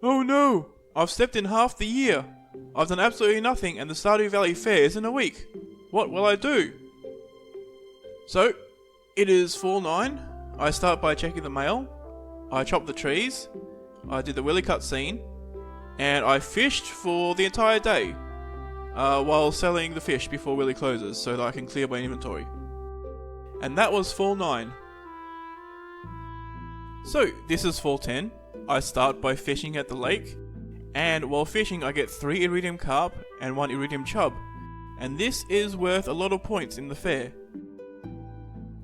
Oh no! I've slept in half the year. I've done absolutely nothing and the Stardew Valley Fair is in a week. What will I do? So, it is 4/9. I start by checking the mail. I chop the trees. I did the Willy cutscene. And I fished for the entire day. While selling the fish before Willy closes so that I can clear my inventory. And that was 4/9. So, this is 4/10. I start by fishing at the lake. And while fishing I get 3 iridium carp and 1 iridium chub. And this is worth a lot of points in the fair.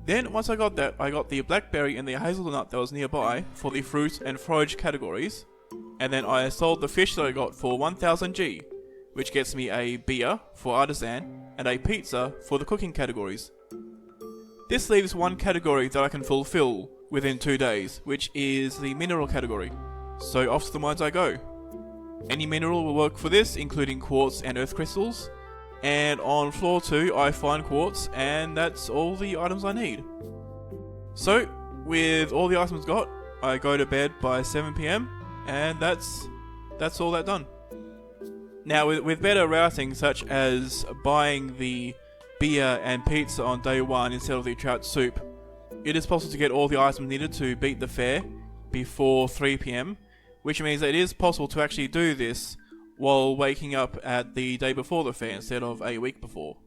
Then once I got that, I got the blackberry and the hazelnut that was nearby for the fruit and forage categories. And then I sold the fish that I got for 1000 G, which gets me a beer for artisan and a pizza for the cooking categories. This leaves one category that I can fulfill within 2 days, which is the mineral category. So off to the mines I go. Any mineral will work for this, including quartz and earth crystals. And on floor 2 I find quartz, and that's all the items I need. So, with all the items got, I go to bed by 7 PM, and that's all that done. Now with better routing, such as buying the beer and pizza on day 1 instead of the trout soup, it is possible to get all the items needed to beat the fair before 3 PM, which means that it is possible to actually do this while waking up at the day before the fair instead of a week before.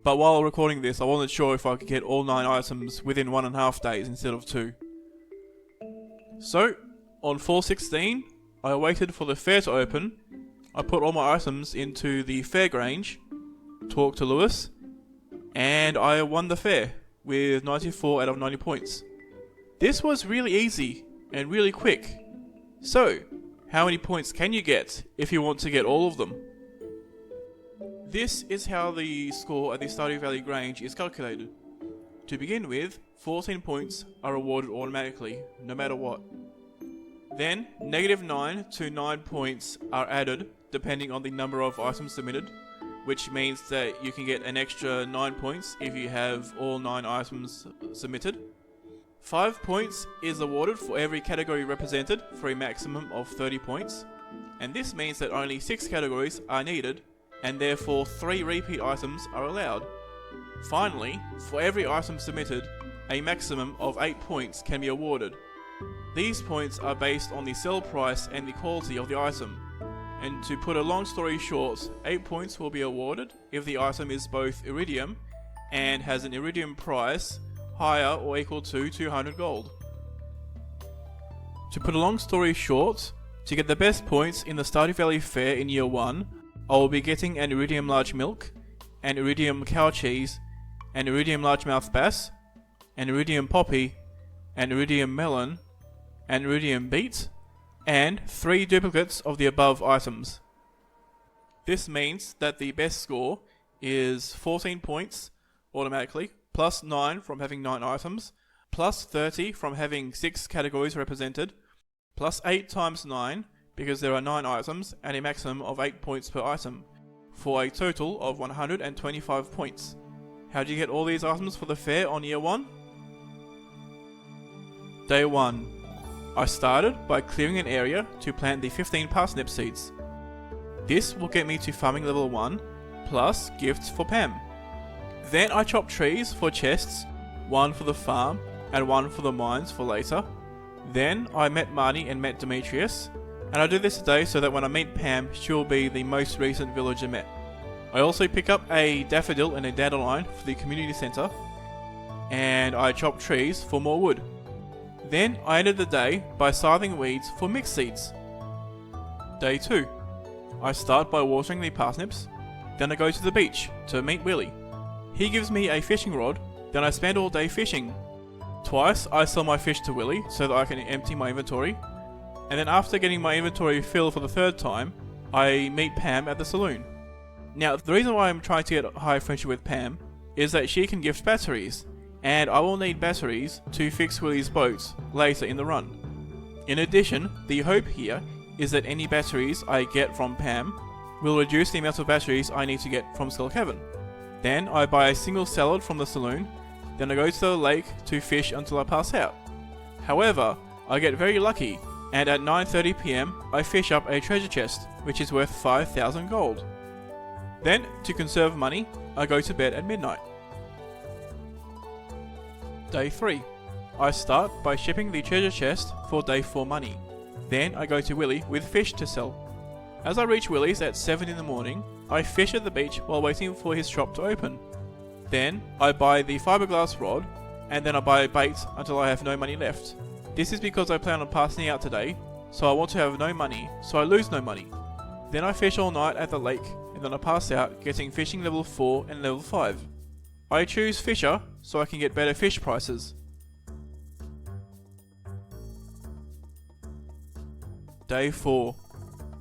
But while recording this, I wasn't sure if I could get all 9 items within 1.5 days instead of 2. So, on 4/16, I waited for the fair to open. I put all my items into the fair grange, talked to Lewis, and I won the fair with 94 out of 90 points. This was really easy and really quick. So, how many points can you get if you want to get all of them? This is how the score at the Stardew Valley Grange is calculated. To begin with, 14 points are awarded automatically, no matter what. Then, -9 to 9 points are added depending on the number of items submitted, which means that you can get an extra 9 points if you have all 9 items submitted. 5 points is awarded for every category represented for a maximum of 30 points, and this means that only 6 categories are needed, and therefore 3 repeat items are allowed. Finally, for every item submitted, a maximum of 8 points can be awarded. These points are based on the sell price and the quality of the item, and to put a long story short, 8 points will be awarded if the item is both iridium and has an iridium price higher or equal to 200 gold. To put a long story short, to get the best points in the Stardew Valley Fair in year 1, I will be getting an iridium large milk, an iridium cow cheese, an iridium largemouth bass, an iridium poppy, an iridium melon, an iridium beet, and 3 duplicates of the above items. This means that the best score is 14 points automatically, plus 9 from having 9 items, plus 30 from having 6 categories represented, plus 8 times 9 because there are 9 items and a maximum of 8 points per item, for a total of 125 points. How do you get all these items for the fair on year 1? Day 1. I started by clearing an area to plant the 15 parsnip seeds. This will get me to farming level 1, plus gifts for Pam. Then I chopped trees for chests, 1 for the farm and 1 for the mines for later. Then I met Marnie and met Demetrius, and I do this today so that when I meet Pam, she'll be the most recent villager met. I also pick up a daffodil and a dandelion for the community centre, and I chop trees for more wood. Then I ended the day by scything weeds for mixed seeds. Day 2. I start by watering the parsnips, then I go to the beach to meet Willy. He gives me a fishing rod, then I spend all day fishing. Twice I sell my fish to Willy so that I can empty my inventory, and then after getting my inventory filled for the 3rd time, I meet Pam at the saloon. Now the reason why I'm trying to get a high friendship with Pam is that she can gift batteries, and I will need batteries to fix Willy's boats later in the run. In addition, the hope here is that any batteries I get from Pam will reduce the amount of batteries I need to get from Skull Cavern. Then I buy a single salad from the saloon, Then I go to the lake to fish until I pass out. However, I get very lucky, and at 9:30 PM I fish up a treasure chest, which is worth 5,000 gold. Then, to conserve money, I go to bed at midnight. Day 3. I start by shipping the treasure chest for day 4 money. Then I go to Willy with fish to sell. As I reach Willy's at 7 in the morning, I fish at the beach while waiting for his shop to open. Then I buy the fiberglass rod, and then I buy bait until I have no money left. This is because I plan on passing out today, so I want to have no money, so I lose no money. Then I fish all night at the lake, and then I pass out, getting fishing level 4 and level 5. I choose Fisher so I can get better fish prices. Day 4.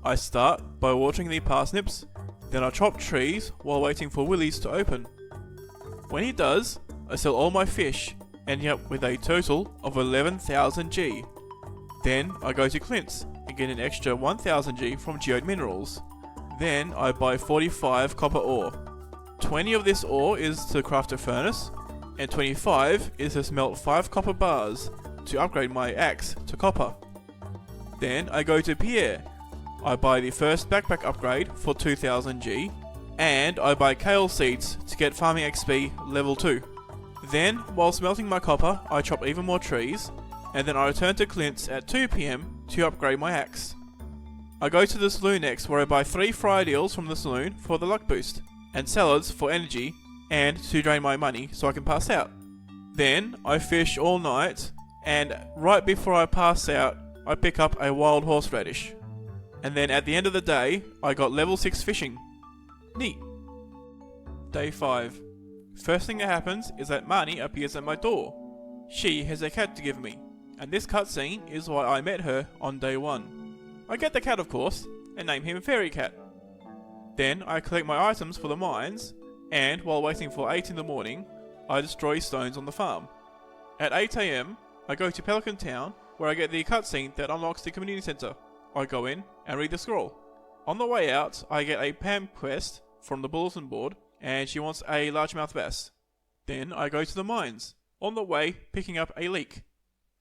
I start by watering the parsnips, then I chop trees while waiting for Willy's to open. When he does, I sell all my fish, ending up with a total of 11,000 G. Then I go to Clint's and get an extra 1,000 G from Geode Minerals. Then I buy 45 copper ore. 20 of this ore is to craft a furnace, and 25 is to smelt 5 copper bars to upgrade my axe to copper. Then I go to Pierre. I buy the first backpack upgrade for 2,000 G, and I buy kale seeds to get farming XP level 2. Then, while smelting my copper, I chop even more trees, and then I return to Clint's at 2 PM to upgrade my axe. I go to the saloon next, where I buy 3 fried eels from the saloon for the luck boost, and salads for energy, and to drain my money so I can pass out. Then, I fish all night, and right before I pass out, I pick up a wild horseradish. And then at the end of the day, I got level 6 fishing. Neat. Day 5. First thing that happens is that Marnie appears at my door. She has a cat to give me, and this cutscene is why I met her on day 1. I get the cat of course, and name him Fairy Cat. Then I collect my items for the mines, and while waiting for 8 in the morning, I destroy stones on the farm. At 8 AM, I go to Pelican Town, where I get the cutscene that unlocks the community center. I go in and read the scroll. On the way out, I get a Pam quest from the bulletin board, and she wants a largemouth bass. Then I go to the mines, on the way picking up a leek.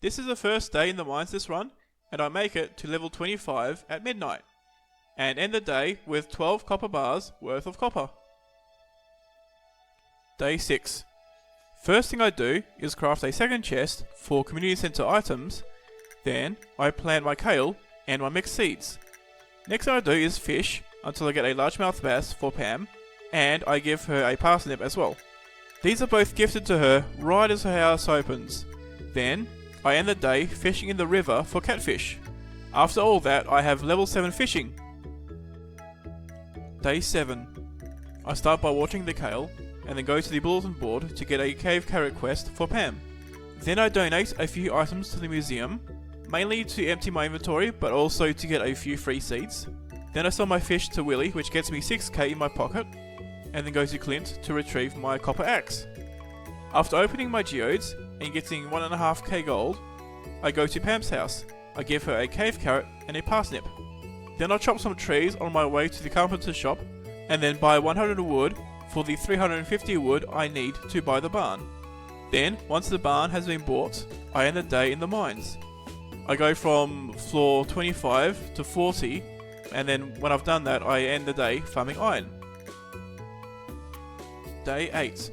This is the first day in the mines this run, and I make it to level 25 at midnight, and end the day with 12 copper bars worth of copper. Day 6. First thing I do is craft a second chest for community center items, then I plant my kale and my mixed seeds. Next thing I do is fish until I get a largemouth bass for Pam, and I give her a parsnip as well. These are both gifted to her right as her house opens. Then, I end the day fishing in the river for catfish. After all that, I have level 7 fishing. Day 7. I start by watering the kale, and then go to the bulletin board to get a cave carrot quest for Pam. Then I donate a few items to the museum, mainly to empty my inventory, but also to get a few free seeds. Then I sell my fish to Willy, which gets me 6k in my pocket, and then go to Clint to retrieve my copper axe. After opening my geodes and getting 1.5k gold, I go to Pam's house. I give her a cave carrot and a parsnip. Then I chop some trees on my way to the carpenter's shop, and then buy 100 wood for the 350 wood I need to buy the barn. Then, once the barn has been bought, I end the day in the mines. I go from floor 25 to 40, and then when I've done that, I end the day farming iron. Day 8.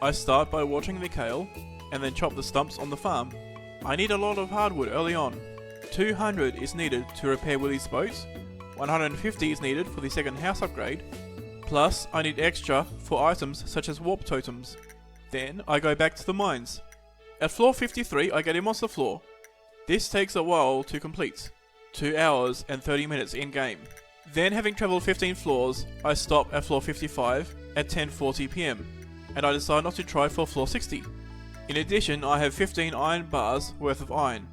I start by watering the kale, and then chop the stumps on the farm. I need a lot of hardwood early on. 200 is needed to repair Willy's boat, 150 is needed for the second house upgrade, plus I need extra for items such as warp totems. Then I go back to the mines. At floor 53 I get a monster floor. This takes a while to complete, 2 hours and 30 minutes in game. Then, having travelled 15 floors, I stop at floor 55 at 10:40 PM, and I decide not to try for floor 60. In addition, I have 15 iron bars worth of iron.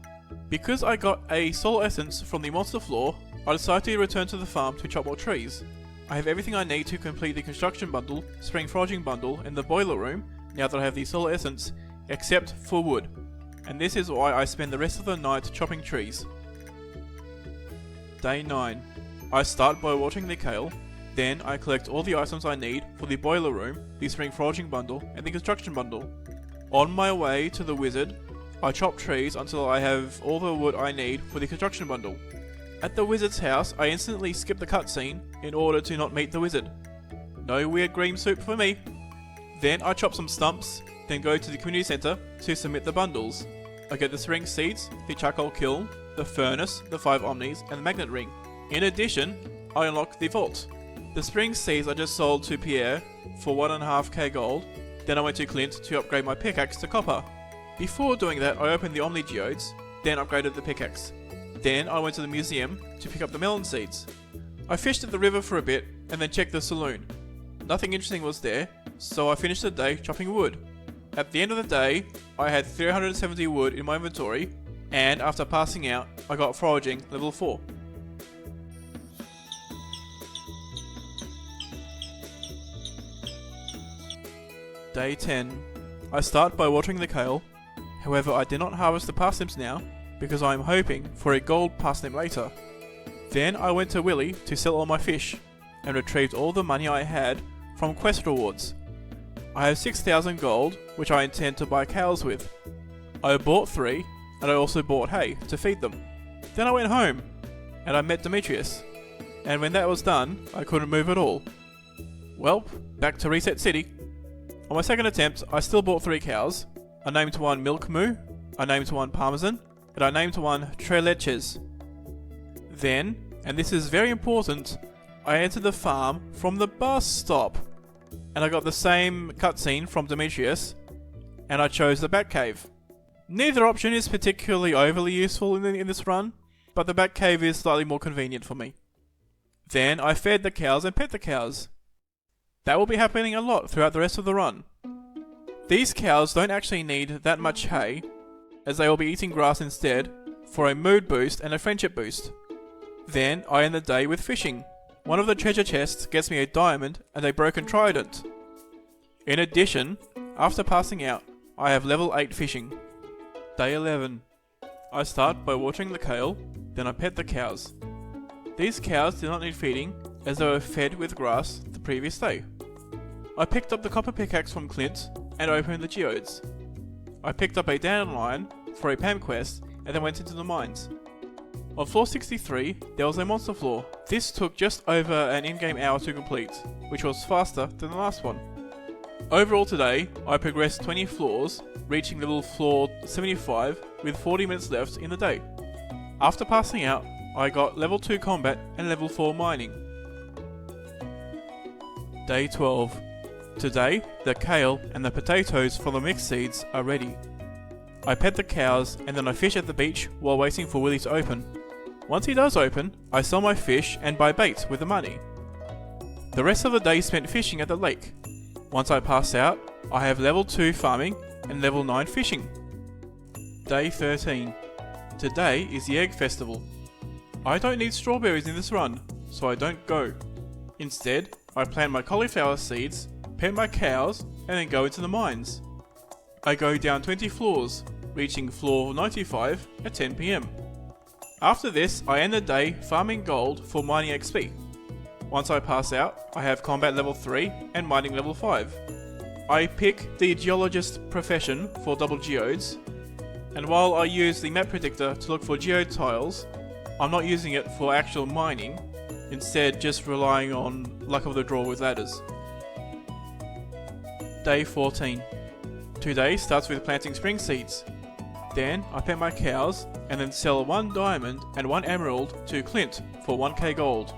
Because I got a soul essence from the monster floor, I decide to return to the farm to chop more trees. I have everything I need to complete the construction bundle, spring foraging bundle, and the boiler room, now that I have the soul essence, except for wood. And this is why I spend the rest of the night chopping trees. Day 9. I start by watering the kale, then I collect all the items I need for the boiler room, the spring foraging bundle, and the construction bundle. On my way to the wizard, I chop trees until I have all the wood I need for the construction bundle. At the wizard's house, I instantly skip the cutscene in order to not meet the wizard. No weird green soup for me. Then I chop some stumps, then go to the community centre to submit the bundles. I get the spring seeds, the charcoal kiln, the furnace, the 5 omnis, and the magnet ring. In addition, I unlock the vault. The spring seeds I just sold to Pierre for 1.5k gold. Then I went to Clint to upgrade my pickaxe to copper. Before doing that, I opened the Omni Geodes, then upgraded the pickaxe. Then I went to the museum to pick up the melon seeds. I fished at the river for a bit and then checked the saloon. Nothing interesting was there, so I finished the day chopping wood. At the end of the day, I had 370 wood in my inventory, and after passing out, I got foraging level 4. Day 10. I start by watering the kale, however I did not harvest the parsnips now because I am hoping for a gold parsnip later. Then I went to Willy to sell all my fish and retrieved all the money I had from quest rewards. I have 6,000 gold which I intend to buy cows with. I bought 3 and I also bought hay to feed them. Then I went home and I met Demetrius, and when that was done I couldn't move at all. Welp, back to Reset City. On my second attempt, I still bought 3 cows. I named one Milk Moo, I named one Parmesan, and I named one Tres Leches. Then, and this is very important, I entered the farm from the bus stop, and I got the same cutscene from Demetrius, and I chose the Batcave. Neither option is particularly overly useful in this run, but the Batcave is slightly more convenient for me. Then I fed the cows and pet the cows. That will be happening a lot throughout the rest of the run. These cows don't actually need that much hay, as they will be eating grass instead, for a mood boost and a friendship boost. Then I end the day with fishing. One of the treasure chests gets me a diamond and a broken trident. In addition, after passing out, I have level 8 fishing. Day 11. I start by watering the kale, then I pet the cows. These cows did not need feeding, as they were fed with grass the previous day. I picked up the copper pickaxe from Clint and opened the geodes. I picked up a dandelion for a PAM quest and then went into the mines. On floor 63, there was a monster floor. This took just over an in-game hour to complete, which was faster than the last one. Overall today, I progressed 20 floors, reaching level floor 75 with 40 minutes left in the day. After passing out, I got level 2 combat and level 4 mining. Day 12. Today, the kale and the potatoes for the mixed seeds are ready. I pet the cows and then I fish at the beach while waiting for Willy to open. Once he does open, I sell my fish and buy bait with the money. The rest of the day spent fishing at the lake. Once I pass out, I have level 2 farming and level 9 fishing. Day 13. Today is the Egg Festival. I don't need strawberries in this run, so I don't go. Instead, I plant my cauliflower seeds, pet my cows, and then go into the mines. I go down 20 floors, reaching floor 95 at 10 PM. After this, I end the day farming gold for mining XP. Once I pass out, I have combat level 3 and mining level 5. I pick the geologist profession for double geodes, and while I use the map predictor to look for geode tiles, I'm not using it for actual mining, instead just relying on luck of the draw with ladders. Day 14. Today starts with planting spring seeds. Then I pet my cows and then sell 1 diamond and 1 emerald to Clint for 1k gold.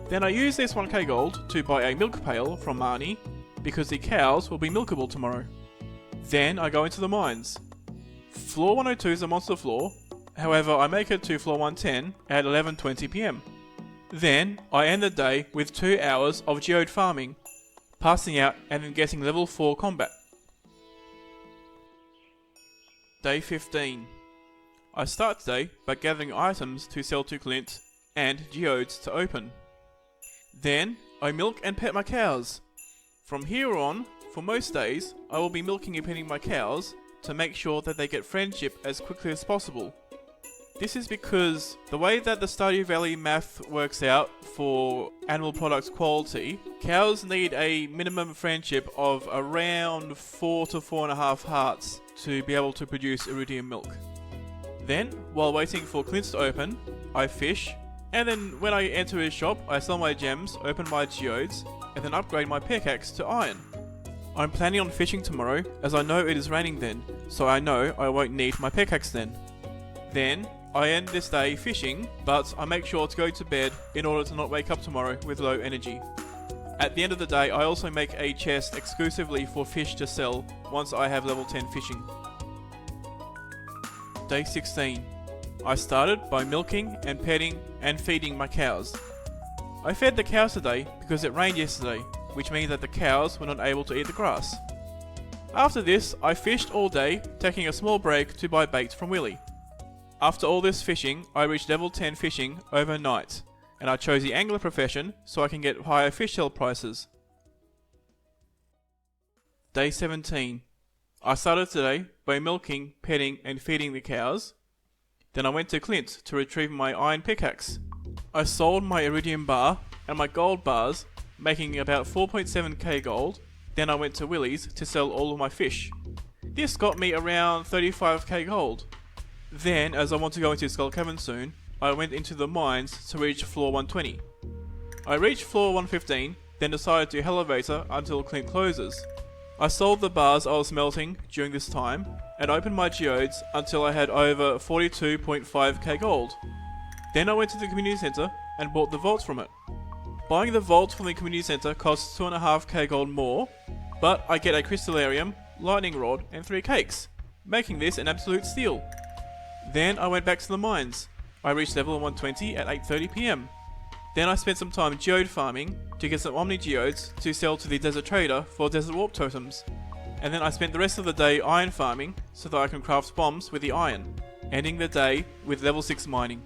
Then I use this 1k gold to buy a milk pail from Marnie because the cows will be milkable tomorrow. Then I go into the mines. Floor 102 is a monster floor, however I make it to floor 110 at 11:20 PM. Then I end the day with 2 hours of geode farming, passing out and then getting level 4 combat. Day 15. I start today by gathering items to sell to Clint and geodes to open. Then I milk and pet my cows. From here on, for most days, I will be milking and petting my cows to make sure that they get friendship as quickly as possible. This is because the way that the Stardew Valley math works out for animal products quality, cows need a minimum friendship of around 4 to 4.5 hearts to be able to produce iridium milk. Then, while waiting for Clint's to open, I fish, and then when I enter his shop, I sell my gems, open my geodes, and then upgrade my pickaxe to iron. I'm planning on fishing tomorrow, as I know it is raining then, so I know I won't need my pickaxe then. Then, I end this day fishing, but I make sure to go to bed in order to not wake up tomorrow with low energy. At the end of the day, I also make a chest exclusively for fish to sell once I have level 10 fishing. Day 16. I started by milking and petting and feeding my cows. I fed the cows today because it rained yesterday, which means that the cows were not able to eat the grass. After this, I fished all day, taking a small break to buy bait from Willy. After all this fishing, I reached level 10 fishing overnight, and I chose the angler profession so I can get higher fish sale prices. Day 17. I started today by milking, petting and feeding the cows. Then I went to Clint to retrieve my iron pickaxe. I sold my iridium bar and my gold bars, making about 4.7k gold. Then I went to Willy's to sell all of my fish. This got me around 35k gold. Then, as I want to go into Skull Cavern soon, I went into the mines to reach floor 120. I reached floor 115, then decided to elevator until Clint closes. I sold the bars I was smelting during this time, and opened my geodes until I had over 42.5k gold. Then I went to the community center and bought the vaults from it. Buying the vault from the community center costs 2.5k gold more, but I get a crystallarium, lightning rod and 3 cakes, making this an absolute steal. Then I went back to the mines. I reached level 120 at 8:30 PM. Then I spent some time geode farming to get some Omni Geodes to sell to the desert trader for desert warp totems. And then I spent the rest of the day iron farming so that I can craft bombs with the iron, ending the day with level 6 mining.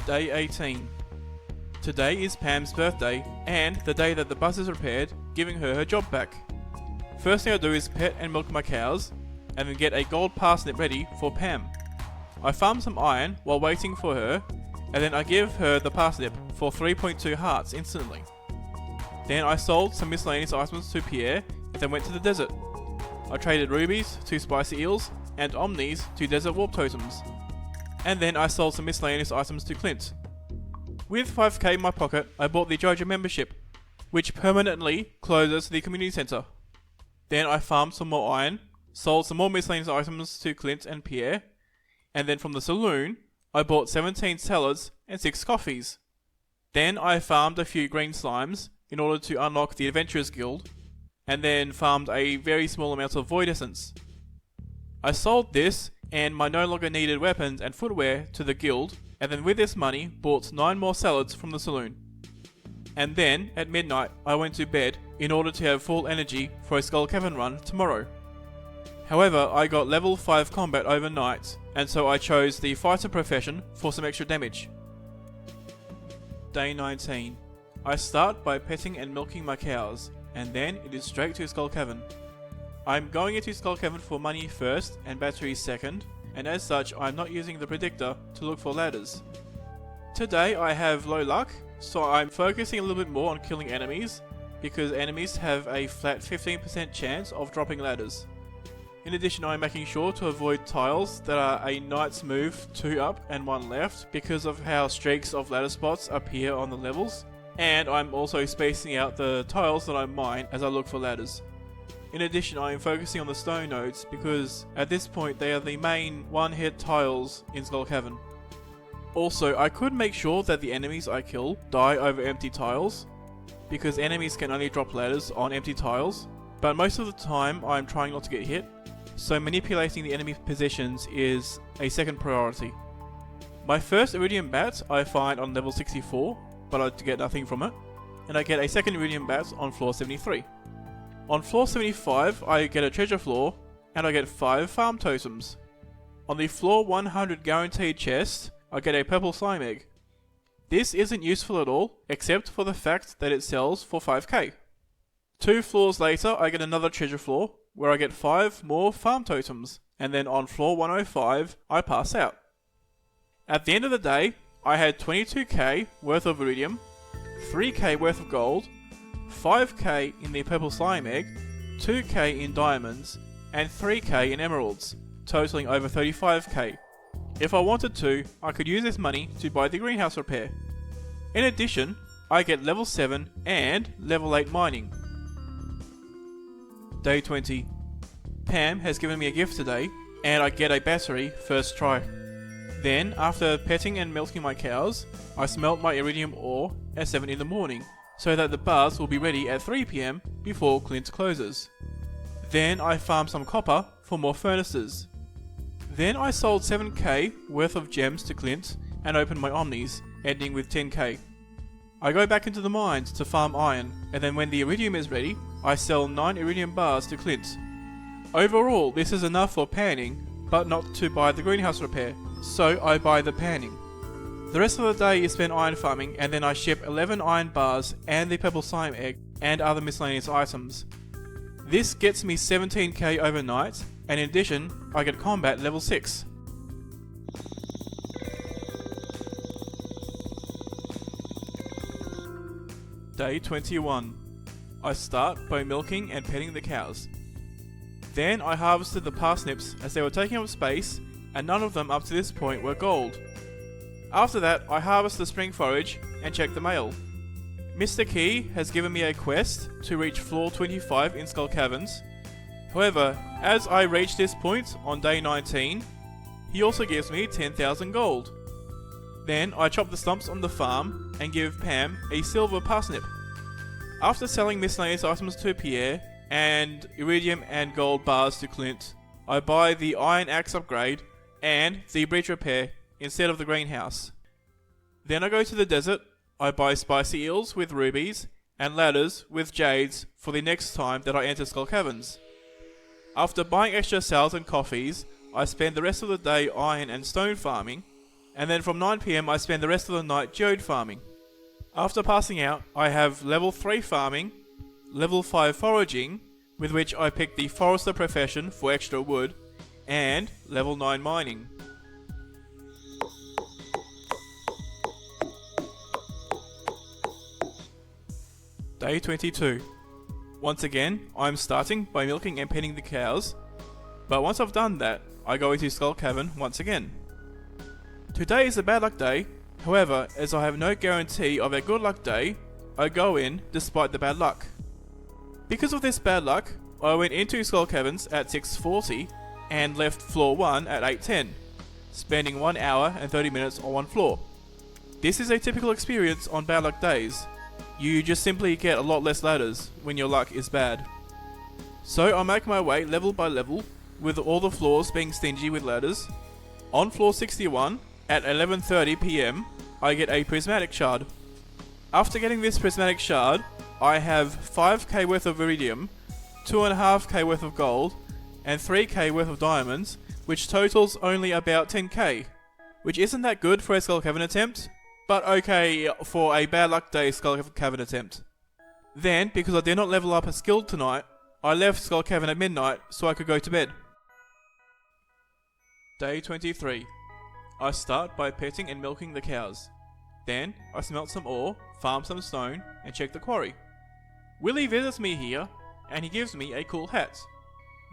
Day 18. Today is Pam's birthday and the day that the bus is repaired, giving her job back. First thing I do is pet and milk my cows, and then get a gold parsnip ready for Pam. I farm some iron while waiting for her, and then I give her the parsnip for 3.2 hearts instantly. Then I sold some miscellaneous items to Pierre, and then went to the desert. I traded rubies to spicy eels, and omnis to desert warp totems. And then I sold some miscellaneous items to Clint. With 5k in my pocket, I bought the Jojo membership, which permanently closes the community center. Then I farmed some more iron, sold some more miscellaneous items to Clint and Pierre, and then from the saloon, I bought 17 salads and 6 coffees. Then I farmed a few green slimes in order to unlock the Adventurers Guild, and then farmed a very small amount of Void Essence. I sold this and my no longer needed weapons and footwear to the guild, and then with this money bought 9 more salads from the saloon. And then, at midnight, I went to bed in order to have full energy for a Skull Cavern run tomorrow. However, I got level 5 combat overnight, and so I chose the fighter profession for some extra damage. Day 19. I start by petting and milking my cows, and then it is straight to Skull Cavern. I'm going into Skull Cavern for money first and batteries second, and as such I'm not using the predictor to look for ladders. Today I have low luck, so I'm focusing a little bit more on killing enemies, because enemies have a flat 15% chance of dropping ladders. In addition, I'm making sure to avoid tiles that are a knight's move 2 up and 1 left because of how streaks of ladder spots appear on the levels, and I'm also spacing out the tiles that I mine as I look for ladders. In addition, I am focusing on the stone nodes because at this point they are the main one-hit tiles in Skull Cavern. Also, I could make sure that the enemies I kill die over empty tiles, because enemies can only drop ladders on empty tiles, but most of the time I'm trying not to get hit, so manipulating the enemy positions is a second priority. My first Iridium Bat I find on level 64, but I get nothing from it, and I get a second Iridium Bat on floor 73. On floor 75 I get a treasure floor, and I get 5 farm totems. On the floor 100 guaranteed chest, I get a purple slime egg. This isn't useful at all, except for the fact that it sells for 5k. 2 floors later, I get another treasure floor, where I get 5 more farm totems, and then on floor 105, I pass out. At the end of the day, I had 22k worth of iridium, 3k worth of gold, 5k in the purple slime egg, 2k in diamonds, and 3k in emeralds, totaling over 35k. If I wanted to, I could use this money to buy the greenhouse repair. In addition, I get level 7 and level 8 mining. Day 20. Pam has given me a gift today, and I get a battery first try. Then, after petting and milking my cows, I smelt my iridium ore at 7 in the morning, so that the bars will be ready at 3 PM before Clint closes. Then I farmed some copper for more furnaces. Then I sold 7k worth of gems to Clint and opened my omnis, ending with 10k. I go back into the mines to farm iron, and then when the iridium is ready, I sell 9 iridium bars to Clint. Overall, this is enough for panning, but not to buy the greenhouse repair, so I buy the panning. The rest of the day is spent iron farming, and then I ship 11 iron bars and the purple slime egg and other miscellaneous items. This gets me 17k overnight, and in addition, I get combat level 6. Day 21. I start by milking and petting the cows. Then I harvested the parsnips as they were taking up space, and none of them up to this point were gold. After that, I harvest the spring forage and check the mail. Mr. Key has given me a quest to reach floor 25 in Skull Caverns. However, as I reach this point on day 19, he also gives me 10,000 gold. Then I chop the stumps on the farm and give Pam a silver parsnip. After selling miscellaneous items to Pierre and iridium and gold bars to Clint, I buy the iron axe upgrade and the bridge repair instead of the greenhouse. Then I go to the desert, I buy spicy eels with rubies and ladders with jades for the next time that I enter Skull Caverns. After buying extra salads and coffees, I spend the rest of the day iron and stone farming, and then from 9 PM I spend the rest of the night geode farming. After passing out, I have level 3 farming, level 5 foraging, with which I pick the forester profession for extra wood, and level 9 mining. Day 22. Once again, I'm starting by milking and petting the cows, but once I've done that, I go into Skull Cavern once again. Today is a bad luck day, however, as I have no guarantee of a good luck day, I go in despite the bad luck. Because of this bad luck, I went into Skull Caverns at 6:40 and left floor 1 at 8:10, spending 1 hour and 30 minutes on one floor. This is a typical experience on bad luck days. You just simply get a lot less ladders when your luck is bad. So I make my way level by level, with all the floors being stingy with ladders. On floor 61, at 11:30 PM, I get a prismatic shard. After getting this prismatic shard, I have 5k worth of iridium, 2.5k worth of gold, and 3k worth of diamonds, which totals only about 10k, which isn't that good for a Skull Cavern attempt, but okay for a bad luck day Skull Cavern attempt. Then, because I did not level up a skill tonight, I left Skull Cavern at midnight so I could go to bed. Day 23. I start by petting and milking the cows. Then, I smelt some ore, farm some stone, and check the quarry. Willie visits me here, and he gives me a cool hat.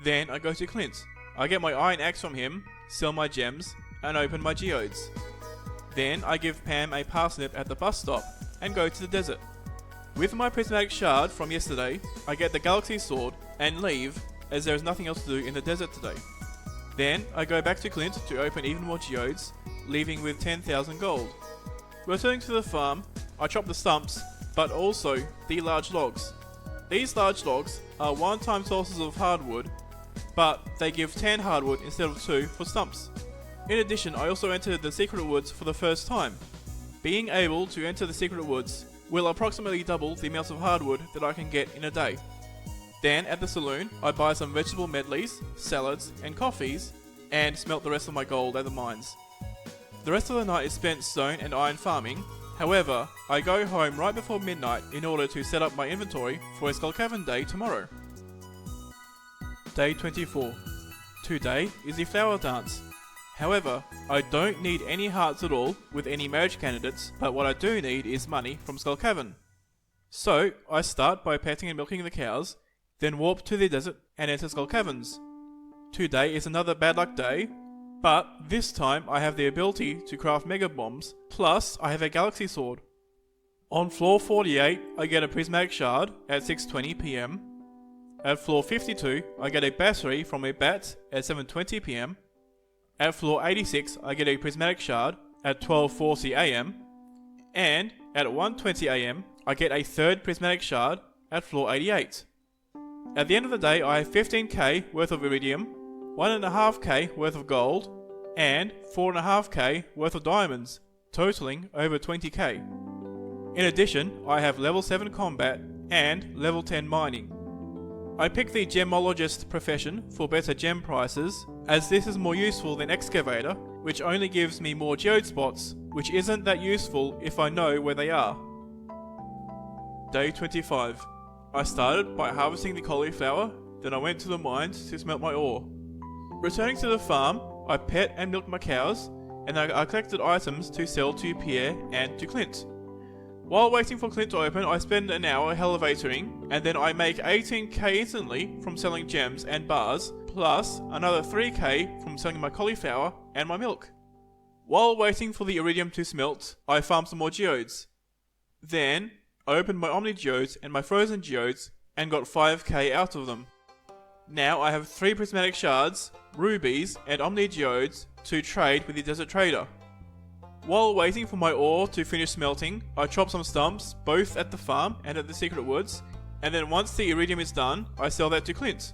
Then I go to Clint. I get my iron axe from him, sell my gems, and open my geodes. Then I give Pam a parsnip at the bus stop, and go to the desert. With my prismatic shard from yesterday, I get the galaxy sword, and leave, as there is nothing else to do in the desert today. Then I go back to Clint to open even more geodes, leaving with 10,000 gold. Returning to the farm, I chop the stumps, but also the large logs. These large logs are one-time sources of hardwood, but they give 10 hardwood instead of 2 for stumps. In addition, I also entered the secret woods for the first time. Being able to enter the secret woods will approximately double the amount of hardwood that I can get in a day. Then at the saloon, I buy some vegetable medleys, salads, and coffees, and smelt the rest of my gold at the mines. The rest of the night is spent stone and iron farming. However, I go home right before midnight in order to set up my inventory for a Skull Cavern day tomorrow. Day 24. Today is the flower dance. However, I don't need any hearts at all with any marriage candidates, but what I do need is money from Skull Cavern. So, I start by petting and milking the cows, then warp to the desert and enter Skull Caverns. Today is another bad luck day, but this time I have the ability to craft mega bombs, plus I have a galaxy sword. On floor 48, I get a prismatic shard at 6:20 PM. At floor 52, I get a battery from a bat at 7:20 PM. At floor 86, I get a prismatic shard at 12:40 AM. And at 1:20 AM, I get a third prismatic shard at floor 88. At the end of the day, I have 15k worth of iridium, 1.5k worth of gold, and 4.5k worth of diamonds, totaling over 20k. In addition, I have level 7 combat and level 10 mining. I picked the gemologist profession for better gem prices, as this is more useful than excavator, which only gives me more geode spots, which isn't that useful if I know where they are. Day 25. I started by harvesting the cauliflower, then I went to the mines to smelt my ore. Returning to the farm, I pet and milked my cows, and I collected items to sell to Pierre and to Clint. While waiting for Clint to open, I spend an hour elevatoring, and then I make 18k instantly from selling gems and bars, plus another 3k from selling my cauliflower and my milk. While waiting for the iridium to smelt, I farm some more geodes. Then, I opened my Omni Geodes and my Frozen Geodes, and got 5k out of them. Now I have 3 prismatic shards, rubies, and Omni Geodes to trade with the Desert Trader. While waiting for my ore to finish smelting, I chop some stumps, both at the farm and at the Secret Woods, and then once the iridium is done, I sell that to Clint.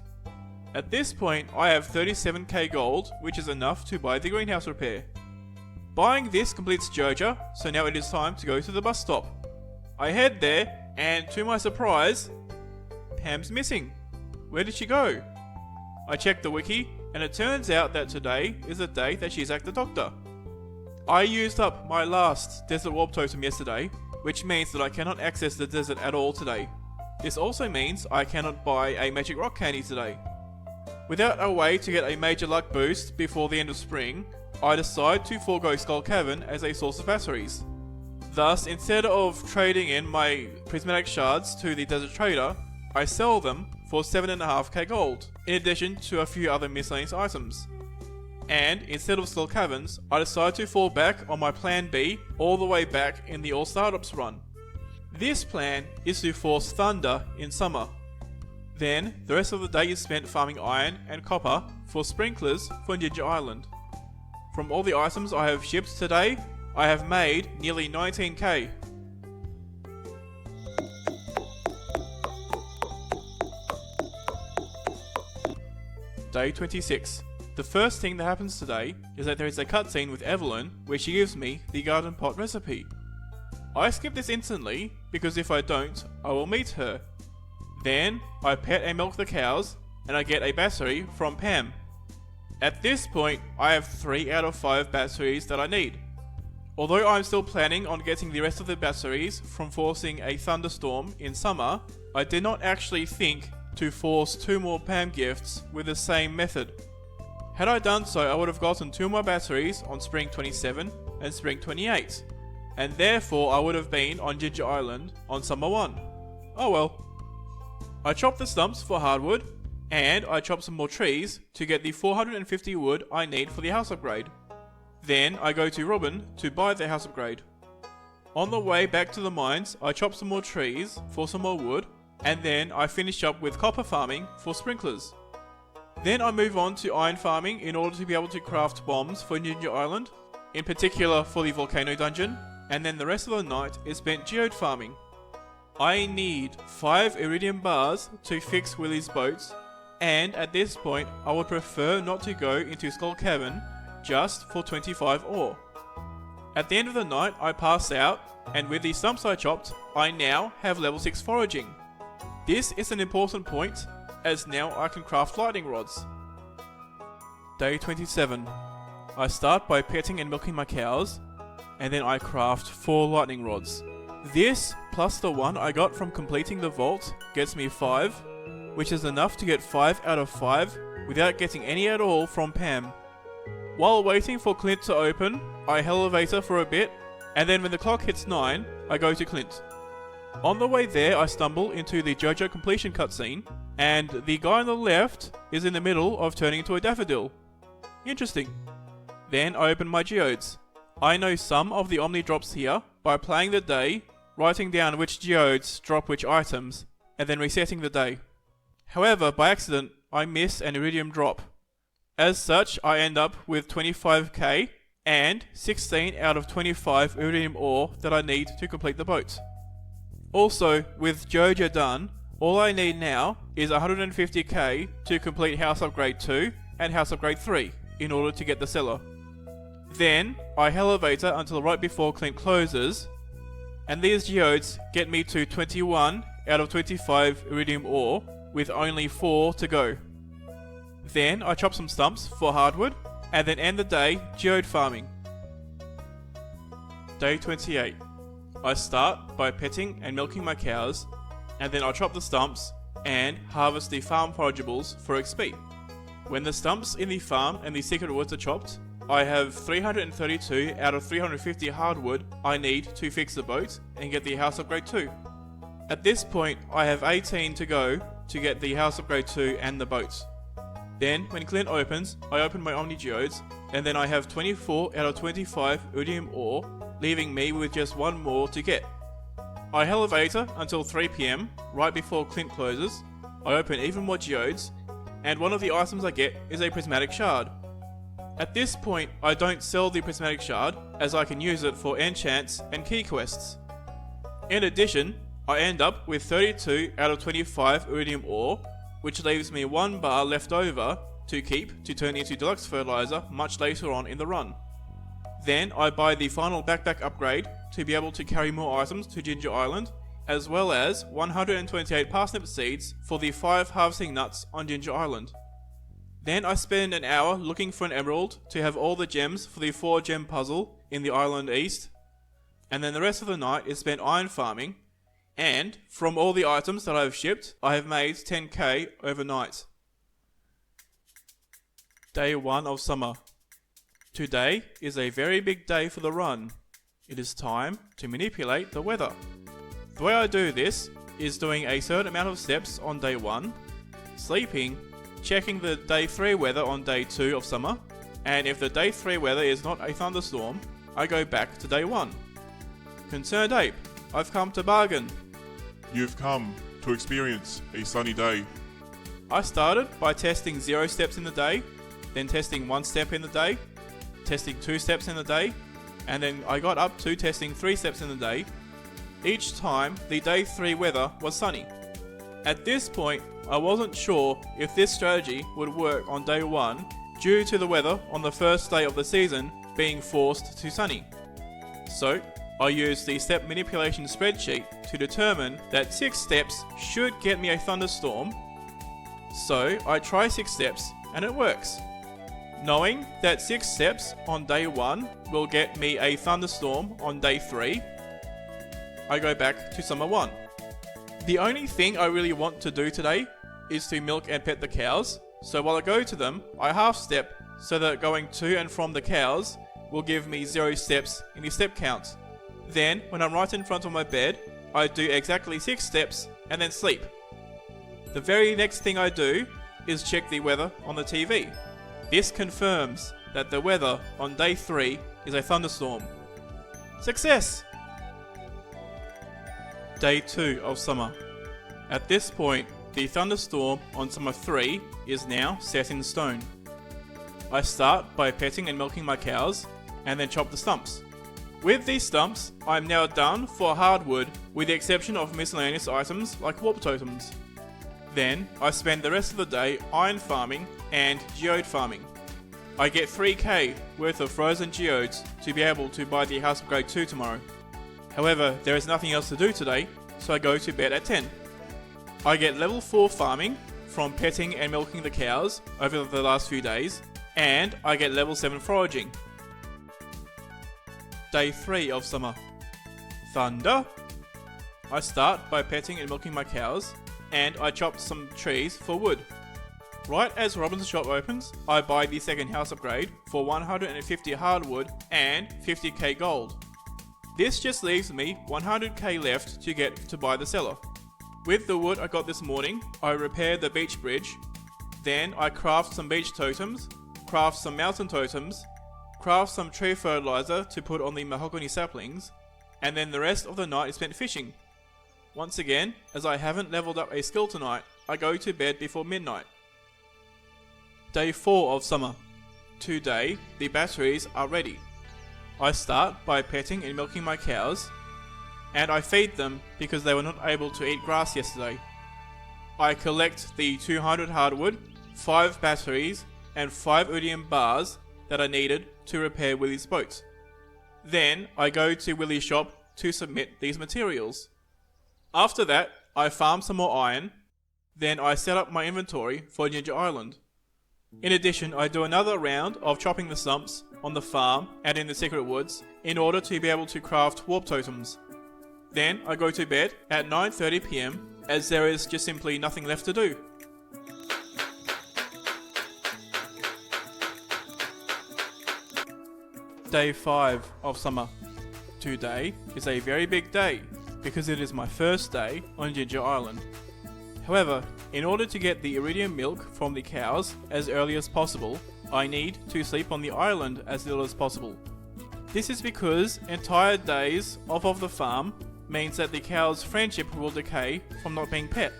At this point, I have 37k gold, which is enough to buy the greenhouse repair. Buying this completes Joja, so now it is time to go to the bus stop. I head there, and to my surprise, Pam's missing. Where did she go? I checked the wiki, and it turns out that today is the day that she's at the doctor. I used up my last desert warp totem yesterday, which means that I cannot access the desert at all today. This also means I cannot buy a magic rock candy today. Without a way to get a major luck boost before the end of spring, I decide to forego Skull Cavern as a source of batteries. Thus, instead of trading in my prismatic shards to the Desert Trader, I sell them for 7.5k gold, in addition to a few other miscellaneous items. And instead of Skull Caverns, I decide to fall back on my plan B all the way back in the All Startups run. This plan is to force Thunder in summer. Then, the rest of the day is spent farming iron and copper for sprinklers for Ninja Island. From all the items I have shipped today, I have made nearly 19k. Day 26. The first thing that happens today is that there is a cutscene with Evelyn where she gives me the garden pot recipe. I skip this instantly because if I don't, I will meet her. Then, I pet and milk the cows, and I get a battery from Pam. At this point, I have 3 out of 5 batteries that I need. Although I'm still planning on getting the rest of the batteries from forcing a thunderstorm in summer, I did not actually think to force 2 more Pam gifts with the same method. Had I done so, I would have gotten 2 more batteries on Spring 27 and Spring 28, and therefore I would have been on Ginger Island on Summer 1. Oh well. I chopped the stumps for hardwood, and I chopped some more trees to get the 450 wood I need for the house upgrade. Then I go to Robin to buy the house upgrade. On the way back to the mines, I chop some more trees for some more wood, and then I finish up with copper farming for sprinklers. Then I move on to iron farming in order to be able to craft bombs for Ninja Island, in particular for the volcano dungeon, and then the rest of the night is spent geode farming. I need 5 iridium bars to fix Willie's boats, and at this point I would prefer not to go into Skull Cavern just for 25 ore. At the end of the night I pass out, and with the stumps I chopped, I now have level 6 foraging. This is an important point, as now I can craft lightning rods. Day 27. I start by petting and milking my cows, and then I craft 4 lightning rods. This, plus the 1 I got from completing the vault, gets me 5, which is enough to get 5 out of 5 without getting any at all from Pam. While waiting for Clint to open, I elevator for a bit, and then when the clock hits 9, I go to Clint. On the way there, I stumble into the JoJo completion cutscene, and the guy on the left is in the middle of turning into a daffodil. Interesting. Then I open my geodes. I know some of the Omni drops here by playing the day, writing down which geodes drop which items, and then resetting the day. However, by accident, I miss an iridium drop. As such, I end up with 25k and 16 out of 25 iridium ore that I need to complete the boat. Also, with JoJo done, all I need now is 150k to complete House Upgrade 2 and House Upgrade 3 in order to get the cellar. Then, I elevator until right before Clint closes, and these geodes get me to 21 out of 25 iridium ore with only 4 to go. Then I chop some stumps for hardwood, and then end the day geode farming. Day 28. I start by petting and milking my cows, and then I chop the stumps and harvest the farm forageables for XP. When the stumps in the farm and the secret woods are chopped, I have 332 out of 350 hardwood I need to fix the boat and get the House Upgrade 2. At this point, I have 18 to go to get the House Upgrade 2 and the boats. Then, when Clint opens, I open my Omni Geodes, and then I have 24 out of 25 iridium ore, leaving me with just 1 more to get. I elevator until 3 PM, right before Clint closes. I open even more geodes, and one of the items I get is a prismatic shard. At this point, I don't sell the prismatic shard, as I can use it for enchants and key quests. In addition, I end up with 32 out of 25 iridium ore, which leaves me 1 bar left over to keep to turn into deluxe fertilizer much later on in the run. Then I buy the final backpack upgrade to be able to carry more items to Ginger Island, as well as 128 parsnip seeds for the 5 harvesting nuts on Ginger Island. Then I spend an hour looking for an emerald to have all the gems for the 4 gem puzzle in the island east, and then the rest of the night is spent iron farming, and from all the items that I have shipped, I have made 10k overnight. Day 1 of summer. Today is a very big day for the run. It is time to manipulate the weather. The way I do this is doing a certain amount of steps on day 1, sleeping, checking the day 3 weather on day 2 of summer, and if the day 3 weather is not a thunderstorm, I go back to day 1. Concerned Ape, I've come to bargain. You've come to experience a sunny day. I started by testing 0 steps in the day, then testing 1 step in the day, testing 2 steps in the day, and then I got up to testing 3 steps in the day. Each time, the day 3 weather was sunny. At this point, I wasn't sure if this strategy would work on day 1 due to the weather on the first day of the season being forced to sunny. So, I used the step manipulation spreadsheet to determine that 6 steps should get me a thunderstorm. So, I try 6 steps and it works. Knowing that 6 steps on day 1 will get me a thunderstorm on day 3, I go back to summer 1. The only thing I really want to do today is to milk and pet the cows, so while I go to them, I half step so that going to and from the cows will give me 0 steps in the step count. Then, when I'm right in front of my bed, I do exactly 6 steps and then sleep. The very next thing I do is check the weather on the TV. This confirms that the weather on day 3 is a thunderstorm. Success! Day 2 of summer. At this point, the thunderstorm on summer 3 is now set in stone. I start by petting and milking my cows, and then chop the stumps. With these stumps, I am now done for hardwood with the exception of miscellaneous items like warp totems. Then, I spend the rest of the day iron farming and geode farming. I get 3k worth of frozen geodes to be able to buy the House Upgrade 2 tomorrow. However, there is nothing else to do today, so I go to bed at 10. I get level 4 farming from petting and milking the cows over the last few days, and I get level 7 foraging. Day 3 of summer. Thunder. I start by petting and milking my cows, and I chopped some trees for wood. Right as Robinson's shop opens, I buy the second house upgrade for 150 hardwood and 50k gold. This just leaves me 100k left to get to buy the cellar. With the wood I got this morning, I repair the beach bridge. Then I craft some beach totems, craft some mountain totems, craft some tree fertilizer to put on the mahogany saplings, and then the rest of the night is spent fishing. Once again, as I haven't leveled up a skill tonight, I go to bed before midnight. Day 4 of summer. Today, the batteries are ready. I start by petting and milking my cows, and I feed them because they were not able to eat grass yesterday. I collect the 200 hardwood, 5 batteries, and 5 Udium bars that are needed to repair Willie's boat. Then I go to Willie's shop to submit these materials. After that, I farm some more iron, then I set up my inventory for Ginger Island. In addition, I do another round of chopping the stumps on the farm and in the secret woods in order to be able to craft warp totems. Then I go to bed at 9:30 PM as there is just simply nothing left to do. Day 5 of summer. Today is a very big day because it is my first day on Ginger Island. However, in order to get the iridium milk from the cows as early as possible, I need to sleep on the island as little as possible. This is because entire days off of the farm means that the cow's friendship will decay from not being pet.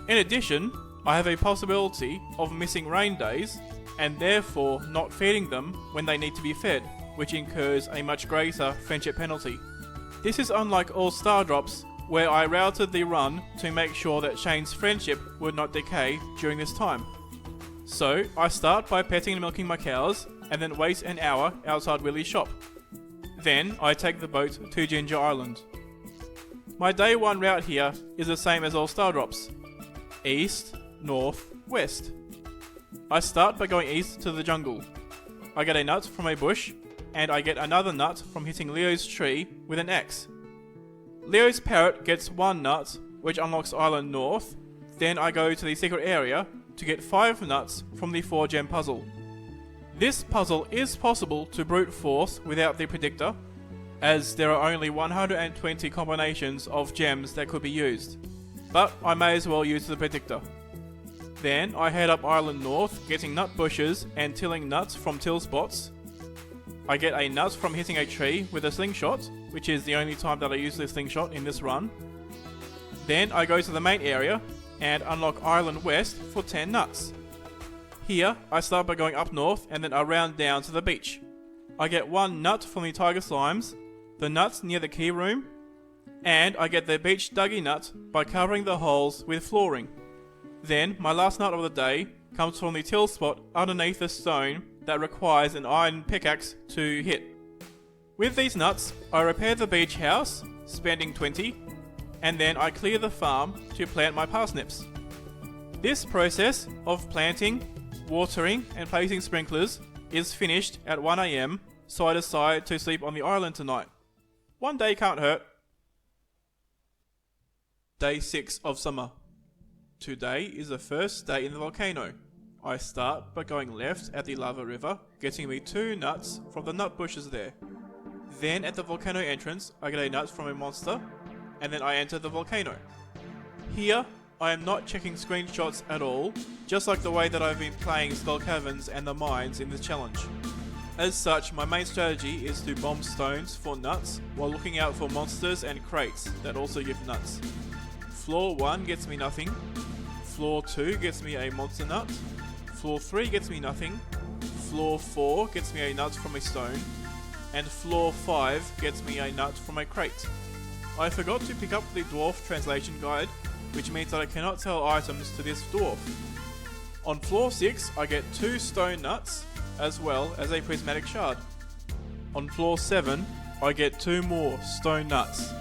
In addition, I have a possibility of missing rain days and therefore not feeding them when they need to be fed, which incurs a much greater friendship penalty. This is unlike all Star Drops, where I routed the run to make sure that Shane's friendship would not decay during this time. So, I start by petting and milking my cows, and then wait an hour outside Willie's shop. Then, I take the boat to Ginger Island. My day 1 route here is the same as all Star Drops. East, north, west. I start by going east to the jungle. I get a nut from a bush, and I get another nut from hitting Leo's tree with an axe. Leo's parrot gets 1 nut, which unlocks Island North. Then I go to the secret area to get 5 nuts from the 4-gem puzzle. This puzzle is possible to brute force without the predictor, as there are only 120 combinations of gems that could be used, but I may as well use the predictor. Then I head up Island North, getting nut bushes and tilling nuts from till spots. I get a nut from hitting a tree with a slingshot, which is the only time that I use this slingshot in this run. Then I go to the main area and unlock Island West for 10 nuts. Here, I start by going up north and then around down to the beach. I get 1 nut from the tiger slimes, the nuts near the key room, and I get the beach Dougie nut by covering the holes with flooring. Then, my last nut of the day comes from the till spot underneath the stone that requires an iron pickaxe to hit. With these nuts, I repair the beach house, spending 20, and then I clear the farm to plant my parsnips. This process of planting, watering, and placing sprinklers is finished at 1 AM, so I decide to sleep on the island tonight. One day can't hurt. Day 6 of summer. Today is the first day in the volcano. I start by going left at the lava river, getting me 2 nuts from the nut bushes there. Then at the volcano entrance, I get a nut from a monster, and then I enter the volcano. Here, I am not checking screenshots at all, just like the way that I've been playing Skull Caverns and the mines in this challenge. As such, my main strategy is to bomb stones for nuts, while looking out for monsters and crates that also give nuts. Floor 1 gets me nothing, Floor 2 gets me a monster nut, Floor 3 gets me nothing, Floor 4 gets me a nut from a stone, and Floor 5 gets me a nut from a crate. I forgot to pick up the dwarf translation guide, which means that I cannot sell items to this dwarf. On Floor 6 I get 2 stone nuts, as well as a prismatic shard. On Floor 7 I get 2 more stone nuts.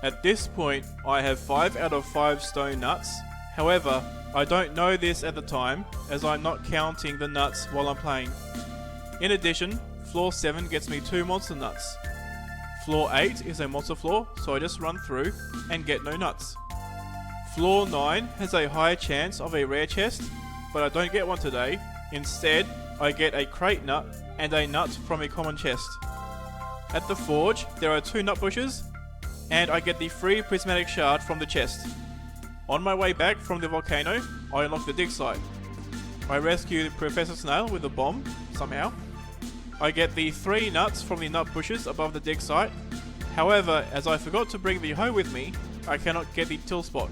At this point I have 5 out of 5 stone nuts, however I don't know this at the time as I'm not counting the nuts while I'm playing. In addition, Floor 7 gets me 2 monster nuts. Floor 8 is a monster floor, so I just run through and get no nuts. Floor 9 has a higher chance of a rare chest, but I don't get one today. Instead, I get a crate nut and a nut from a common chest. At the forge, there are 2 nut bushes, and I get the free prismatic shard from the chest. On my way back from the volcano, I unlock the dig site. I rescue Professor Snail with a bomb, somehow. I get the 3 nuts from the nut bushes above the dig site. However, as I forgot to bring the hoe with me, I cannot get the till spot.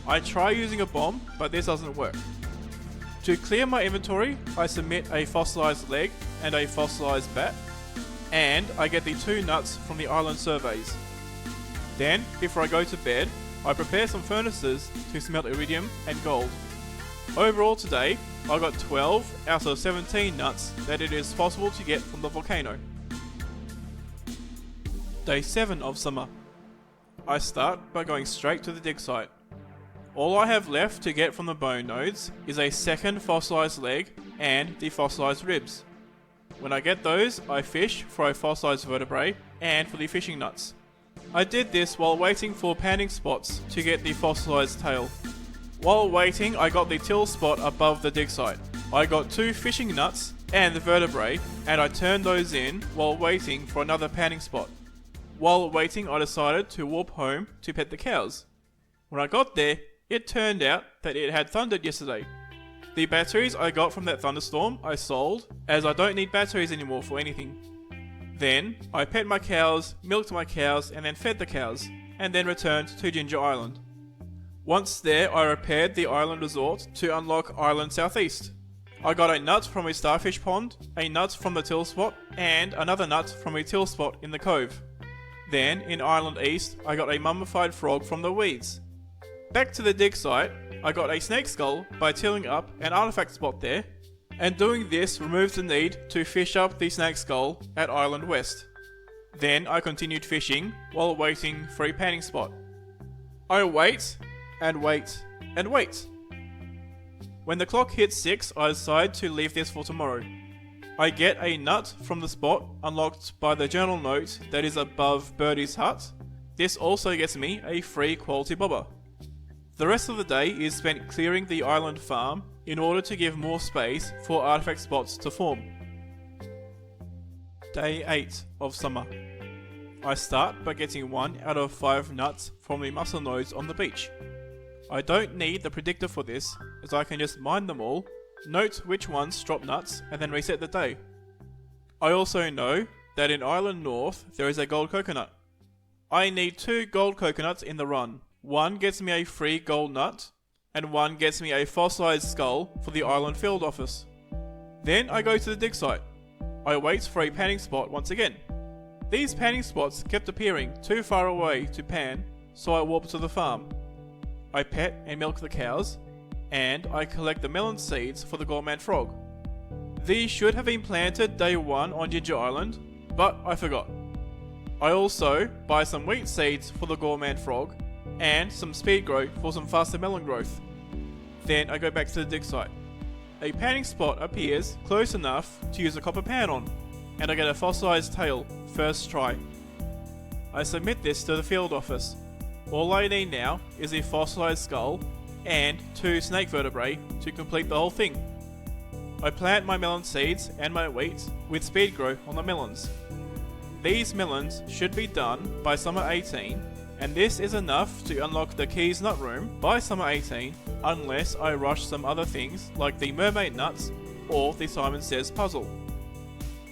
I try using a bomb, but this doesn't work. To clear my inventory, I submit a fossilized leg and a fossilized bat, and I get the 2 nuts from the island surveys. Then, before I go to bed, I prepare some furnaces to smelt iridium and gold. Overall today, I got 12 out of 17 nuts that it is possible to get from the volcano. Day 7 of summer. I start by going straight to the dig site. All I have left to get from the bone nodes is a second fossilized leg and the fossilized ribs. When I get those, I fish for a fossilized vertebrae and for the fishing nuts. I did this while waiting for panning spots to get the fossilized tail. While waiting, I got the till spot above the dig site. I got 2 fishing nuts and the vertebrae, and I turned those in while waiting for another panning spot. While waiting, I decided to warp home to pet the cows. When I got there, it turned out that it had thundered yesterday. The batteries I got from that thunderstorm I sold, as I don't need batteries anymore for anything. Then, I pet my cows, milked my cows, and then fed the cows, and then returned to Ginger Island. Once there, I repaired the island resort to unlock Island Southeast. I got a nut from a starfish pond, a nut from the till spot, and another nut from a till spot in the cove. Then, in Island East, I got a mummified frog from the weeds. Back to the dig site, I got a snake skull by tilling up an artifact spot there, and doing this removes the need to fish up the snake skull at Island West. Then I continued fishing while waiting for a panning spot. I wait, and wait, and wait. When the clock hits 6, I decide to leave this for tomorrow. I get a nut from the spot unlocked by the journal note that is above Birdie's hut. This also gets me a free quality bobber. The rest of the day is spent clearing the island farm in order to give more space for artifact spots to form. Day 8 of summer. I start by getting 1 out of 5 nuts from the mussel nodes on the beach. I don't need the predictor for this, as I can just mine them all, note which ones drop nuts, and then reset the day. I also know that in Island North there is a gold coconut. I need 2 gold coconuts in the run. 1 gets me a free gold nut, and 1 gets me a fossilized skull for the island field office. Then I go to the dig site. I wait for a panning spot once again. These panning spots kept appearing too far away to pan, so I warp to the farm. I pet and milk the cows, and I collect the melon seeds for the Gourmand Frog. These should have been planted day 1 on Ginger Island, but I forgot. I also buy some wheat seeds for the Gourmand Frog, and some speed grow for some faster melon growth. Then I go back to the dig site. A panning spot appears close enough to use a copper pan on, and I get a fossilized tail, first try. I submit this to the field office. All I need now is a fossilized skull and 2 snake vertebrae to complete the whole thing. I plant my melon seeds and my wheat with speed grow on the melons. These melons should be done by summer 18, and this is enough to unlock the Keys Nut Room by summer 18 unless I rush some other things like the mermaid nuts or the Simon Says puzzle.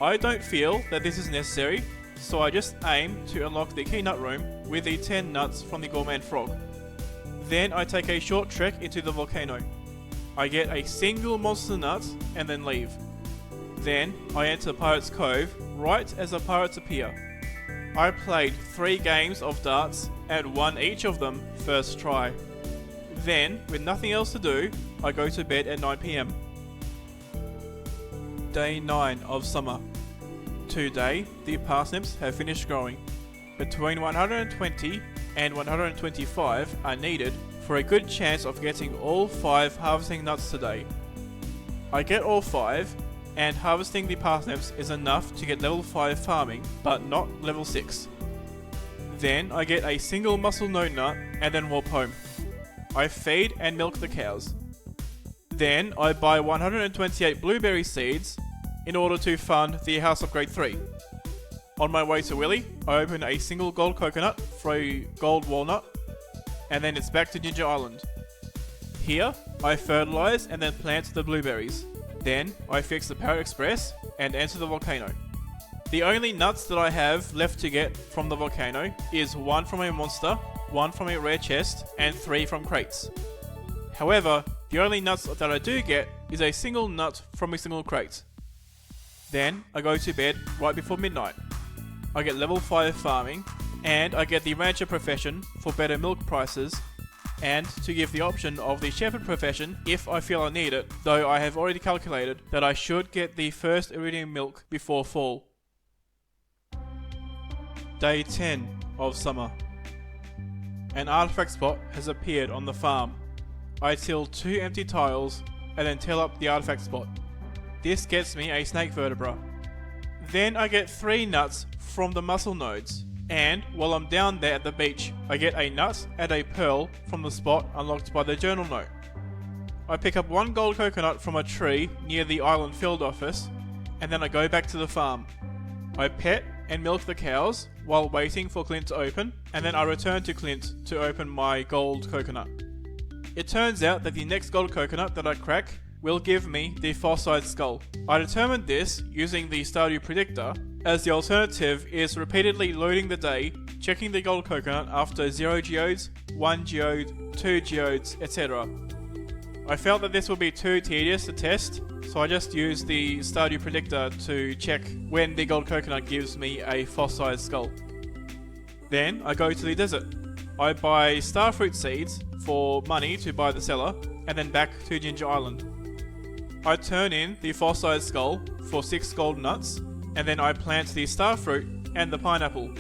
I don't feel that this is necessary, so I just aim to unlock the Key Nut Room with the 10 nuts from the Gourmand Frog. Then I take a short trek into the volcano. I get a single monster nut and then leave. Then I enter Pirates Cove right as the pirates appear. I played 3 games of darts and won each of them first try. Then, with nothing else to do, I go to bed at 9 PM. Day 9 of summer. Today, the parsnips have finished growing. Between 120 and 125 are needed for a good chance of getting all 5 harvesting nuts today. I get all 5, and harvesting the parsnips is enough to get level 5 farming, but not level 6. Then I get a single mussel nut and then walk home. I feed and milk the cows. Then I buy 128 blueberry seeds in order to fund the House Upgrade 3. On my way to Willy, I open a single gold coconut for a gold walnut, and then it's back to Ginger Island. Here, I fertilize and then plant the blueberries. Then I fix the Parrot Express and enter the volcano. The only nuts that I have left to get from the volcano is 1 from a monster, 1 from a rare chest, and 3 from crates. However, the only nuts that I do get is a single nut from a single crate. Then I go to bed right before midnight. I get level 5 farming, and I get the rancher profession for better milk prices, and to give the option of the shepherd profession if I feel I need it, though I have already calculated that I should get the first iridium milk before fall. Day 10 of summer. An artifact spot has appeared on the farm. I till 2 empty tiles and then till up the artifact spot. This gets me a snake vertebra. Then I get 3 nuts from the mussel nodes, and while I'm down there at the beach, I get a nut and a pearl from the spot unlocked by the journal note. I pick up 1 gold coconut from a tree near the island field office, and then I go back to the farm. I pet and milk the cows while waiting for Clint to open, and then I return to Clint to open my gold coconut. It turns out that the next gold coconut that I crack will give me the fossilized skull. I determined this using the Stardew Predictor, as the alternative is repeatedly loading the day, checking the gold coconut after 0 geodes, 1 geode, 2 geodes, etc. I felt that this would be too tedious to test, so I just used the Stardew Predictor to check when the gold coconut gives me a fossilized skull. Then I go to the desert. I buy starfruit seeds for money to buy the seller, and then back to Ginger Island. I turn in the fossilized skull for 6 gold nuts, and then I plant the starfruit and the pineapple.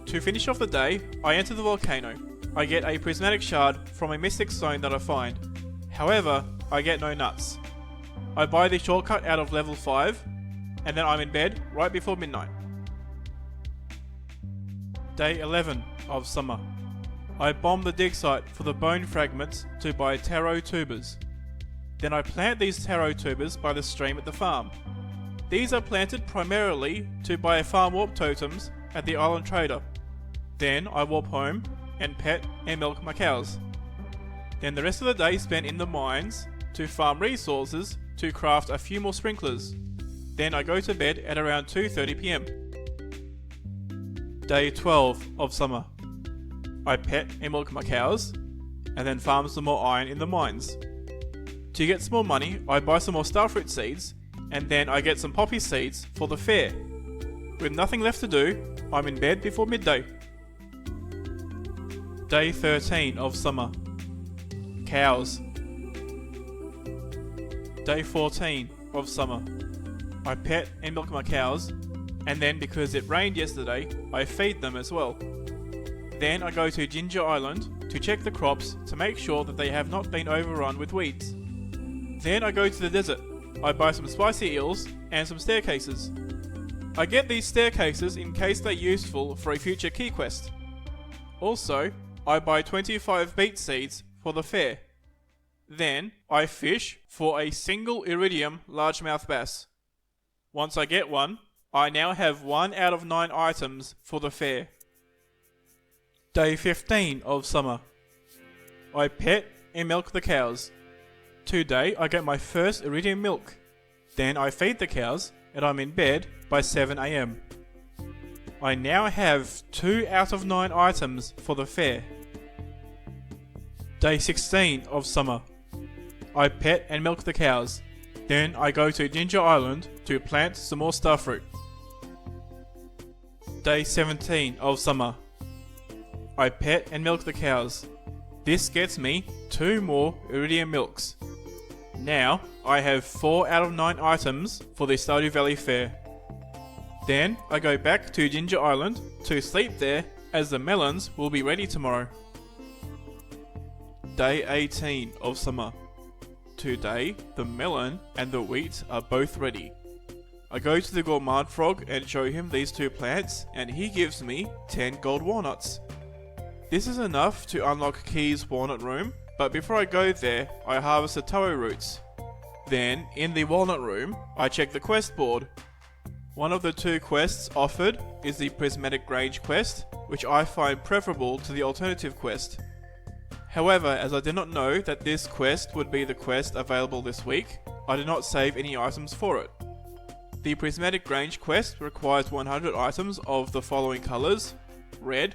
To finish off the day, I enter the volcano. I get a prismatic shard from a mystic stone that I find. However, I get no nuts. I buy the shortcut out of level 5, and then I'm in bed right before midnight. Day 11 of summer. I bomb the dig site for the bone fragments to buy taro tubers. Then I plant these taro tubers by the stream at the farm. These are planted primarily to buy farm warp totems at the island trader. Then I warp home and pet and milk my cows. Then the rest of the day spent in the mines to farm resources to craft a few more sprinklers. Then I go to bed at around 2:30 PM. Day 12 of summer. I pet and milk my cows, and then farm some more iron in the mines. To get some more money, I buy some more starfruit seeds, and then I get some poppy seeds for the fair. With nothing left to do, I'm in bed before midday. Day 13 of summer. Cows. Day 14 of summer. I pet and milk my cows, and then because it rained yesterday, I feed them as well. Then I go to Ginger Island to check the crops to make sure that they have not been overrun with weeds. Then I go to the desert. I buy some spicy eels and some staircases. I get these staircases in case they're useful for a future key quest. Also, I buy 25 beet seeds for the fair. Then I fish for a single iridium largemouth bass. Once I get one, I now have 1 out of 9 items for the fair. Day 15 of summer. I pet and milk the cows. Today I get my first iridium milk. Then I feed the cows and I'm in bed by 7 AM. I now have 2 out of 9 items for the fair. Day 16 of summer. I pet and milk the cows. Then I go to Ginger Island to plant some more starfruit. Day 17 of summer. I pet and milk the cows. This gets me 2 more iridium milks. Now I have 4 out of 9 items for the Stardew Valley Fair. Then I go back to Ginger Island to sleep there as the melons will be ready tomorrow. Day 18 of summer. Today the melon and the wheat are both ready. I go to the Gourmand Frog and show him these two plants, and he gives me 10 gold walnuts. This is enough to unlock Key's Walnut Room, but before I go there, I harvest the taro roots. Then, in the Walnut Room, I check the quest board. One of the two quests offered is the Prismatic Grange quest, which I find preferable to the alternative quest. However, as I did not know that this quest would be the quest available this week, I did not save any items for it. The Prismatic Grange quest requires 100 items of the following colours: red,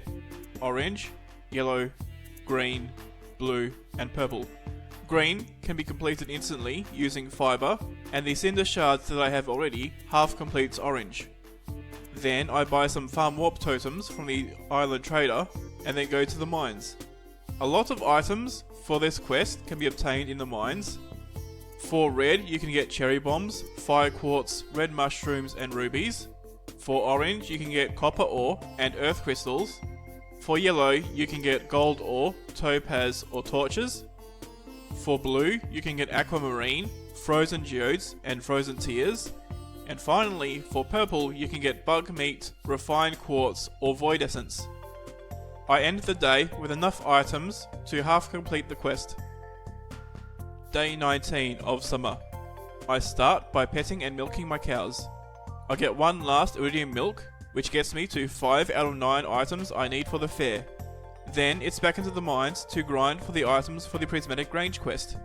orange, yellow, green, blue, and purple. Green can be completed instantly using fibre, and the cinder shards that I have already half completes orange. Then I buy some farm warp totems from the island trader, and then go to the mines. A lot of items for this quest can be obtained in the mines. For red, you can get cherry bombs, fire quartz, red mushrooms, and rubies. For orange, you can get copper ore and earth crystals. For yellow, you can get gold ore, topaz, or torches. For blue, you can get aquamarine, frozen geodes, and frozen tears. And finally, for purple, you can get bug meat, refined quartz, or void essence. I end the day with enough items to half complete the quest. Day 19 of summer. I start by petting and milking my cows. I get one last iridium milk, which gets me to 5 out of 9 items I need for the fair. Then it's back into the mines to grind for the items for the Prismatic Grange quest.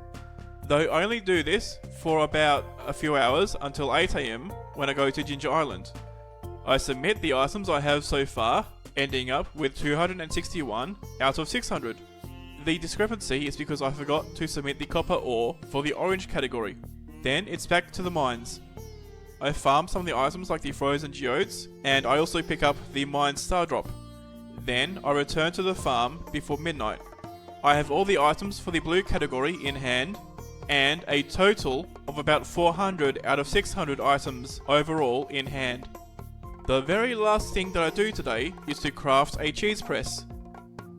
Though I only do this for about a few hours until 8 AM when I go to Ginger Island. I submit the items I have so far, ending up with 261 out of 600. The discrepancy is because I forgot to submit the copper ore for the orange category. Then it's back to the mines. I farm some of the items like the frozen geodes, and I also pick up the mine star drop. Then I return to the farm before midnight. I have all the items for the blue category in hand, and a total of about 400 out of 600 items overall in hand. The very last thing that I do today is to craft a cheese press.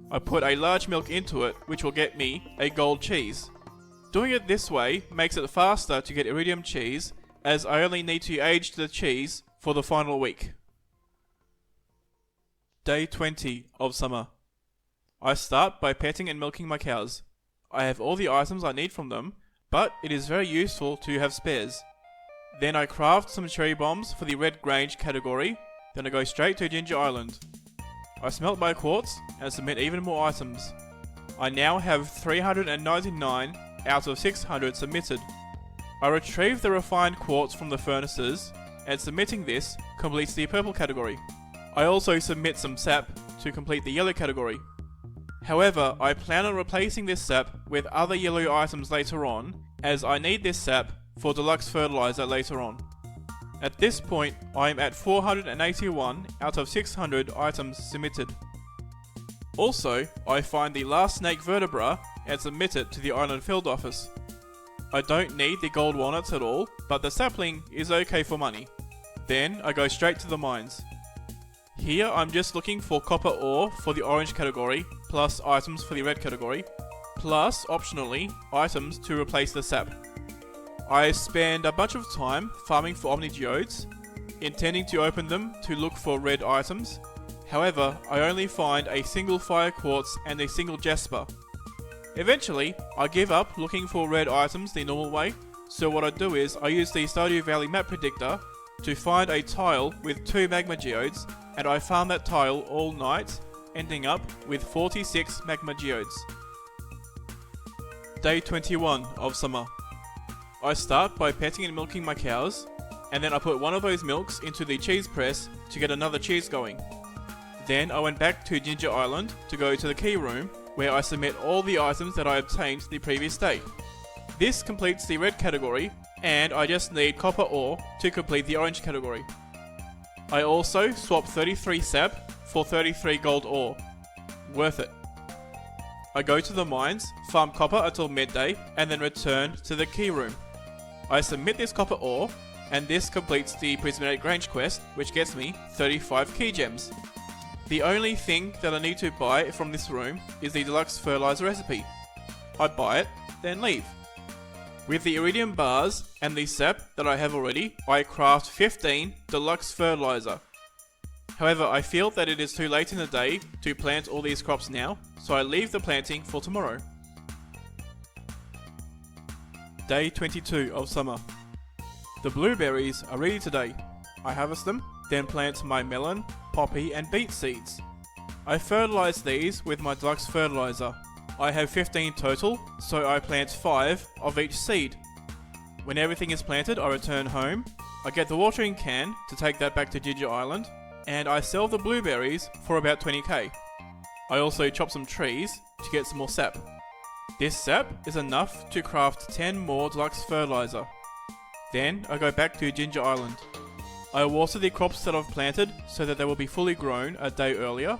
I put a large milk into it, which will get me a gold cheese. Doing it this way makes it faster to get iridium cheese, as I only need to age the cheese for the final week. Day 20 of summer. I start by petting and milking my cows. I have all the items I need from them, but it is very useful to have spares. Then I craft some cherry bombs for the Red Grange category, then I go straight to Ginger Island. I smelt my quartz and submit even more items. I now have 399 out of 600 submitted. I retrieve the refined quartz from the furnaces, and submitting this completes the purple category. I also submit some sap to complete the yellow category. However, I plan on replacing this sap with other yellow items later on, as I need this sap for deluxe fertilizer later on. At this point, I am at 481 out of 600 items submitted. Also, I find the last snake vertebra and submit it to the island field office. I don't need the gold walnuts at all, but the sapling is okay for money. Then I go straight to the mines. Here I'm just looking for copper ore for the orange category, plus items for the red category, plus optionally items to replace the sap. I spend a bunch of time farming for Omni Geodes, intending to open them to look for red items. However, I only find a single fire quartz and a single jasper. Eventually, I give up looking for red items the normal way, so what I do is I use the Stardew Valley map predictor to find a tile with 2 magma geodes, and I farm that tile all night, ending up with 46 magma geodes. Day 21 of summer. I start by petting and milking my cows, and then I put one of those milks into the cheese press to get another cheese going. Then I went back to Ginger Island to go to the key room, where I submit all the items that I obtained the previous day. This completes the red category, and I just need copper ore to complete the orange category. I also swap 33 sap for 33 gold ore. Worth it. I go to the mines, farm copper until midday, and then return to the key room. I submit this copper ore, and this completes the Prismatic Grange quest, which gets me 35 key gems. The only thing that I need to buy from this room is the deluxe fertilizer recipe. I buy it, then leave. With the iridium bars and the sap that I have already, I craft 15 deluxe fertilizer. However, I feel that it is too late in the day to plant all these crops now, so I leave the planting for tomorrow. Day 22 of summer. The blueberries are ready today. I harvest them, then plant my melon, poppy and beet seeds. I fertilize these with my deluxe fertilizer. I have 15 total, so I plant 5 of each seed. When everything is planted, I return home. I get the watering can to take that back to Ginger Island, and I sell the blueberries for about 20k. I also chop some trees to get some more sap. This sap is enough to craft 10 more deluxe fertilizer. Then I go back to Ginger Island. I water the crops that I've planted so that they will be fully grown a day earlier.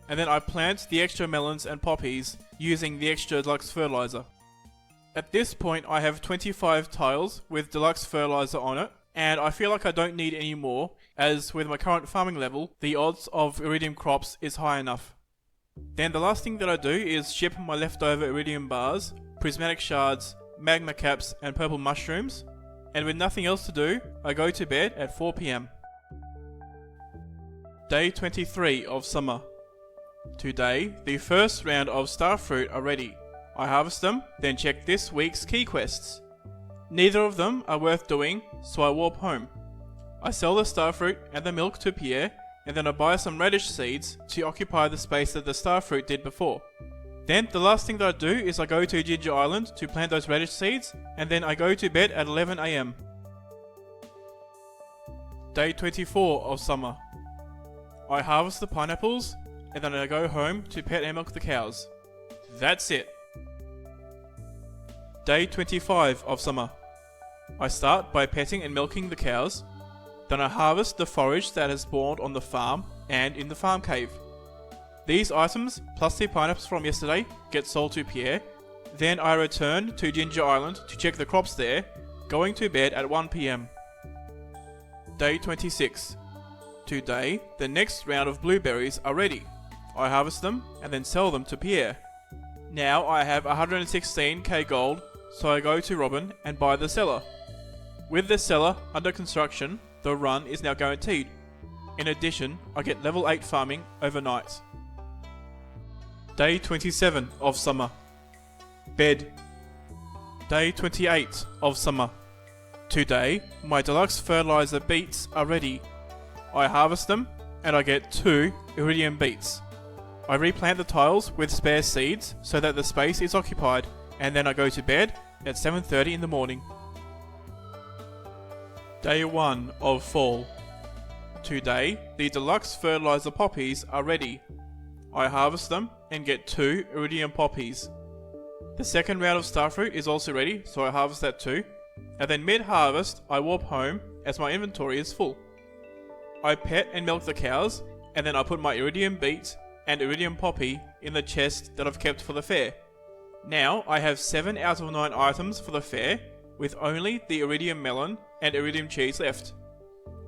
And then I plant the extra melons and poppies using the extra deluxe fertilizer. At this point I have 25 tiles with deluxe fertilizer on it, and I feel like I don't need any more, as with my current farming level, the odds of iridium crops is high enough. Then the last thing that I do is ship my leftover iridium bars, prismatic shards, magma caps and purple mushrooms, and with nothing else to do, I go to bed at 4 PM. Day 23 of summer. Today, the first round of starfruit are ready. I harvest them, then check this week's key quests. Neither of them are worth doing, so I warp home. I sell the starfruit and the milk to Pierre, and then I buy some radish seeds to occupy the space that the starfruit did before. Then the last thing that I do is I go to Ginger Island to plant those radish seeds, and then I go to bed at 11 AM. Day 24 of summer. I harvest the pineapples, and then I go home to pet and milk the cows. That's it. Day 25 of summer. I start by petting and milking the cows. Then I harvest the forage that has spawned on the farm and in the farm cave. These items, plus the pineapples from yesterday, get sold to Pierre. Then I return to Ginger Island to check the crops there, going to bed at 1 PM. Day 26. Today, the next round of blueberries are ready. I harvest them and then sell them to Pierre. Now I have 116k gold, so I go to Robin and buy the cellar. With the cellar under construction, the run is now guaranteed. In addition, I get level 8 farming overnight. Day 27 of summer. Bed. Day 28 of summer. Today, my deluxe fertilizer beets are ready. I harvest them and I get 2 iridium beets. I replant the tiles with spare seeds so that the space is occupied, and then I go to bed at 7:30 in the morning. Day 1 of fall. Today, the deluxe fertilizer poppies are ready. I harvest them and get 2 iridium poppies. The second round of starfruit is also ready, so I harvest that too. And then mid-harvest, I warp home as my inventory is full. I pet and milk the cows, and then I put my iridium beet and iridium poppy in the chest that I've kept for the fair. Now I have 7 out of 9 items for the fair, with only the iridium melon and iridium cheese left.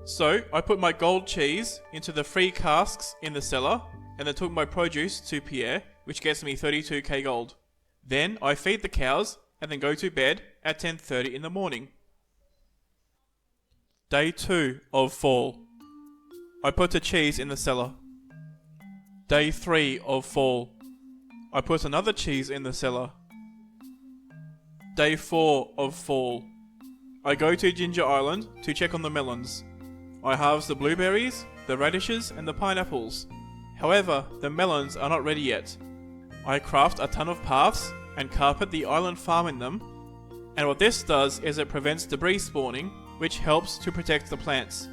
So I put my gold cheese into the free casks in the cellar, and then took my produce to Pierre, which gets me 32k gold. Then I feed the cows, and then go to bed at 10:30 in the morning. Day 2 of fall. I put the cheese in the cellar. Day 3 of fall. I put another cheese in the cellar. Day 4 of fall. I go to Ginger Island to check on the melons. I harvest the blueberries, the radishes and the pineapples. However, the melons are not ready yet. I craft a ton of paths and carpet the island farm in them, and what this does is it prevents debris spawning, which helps to protect the plants.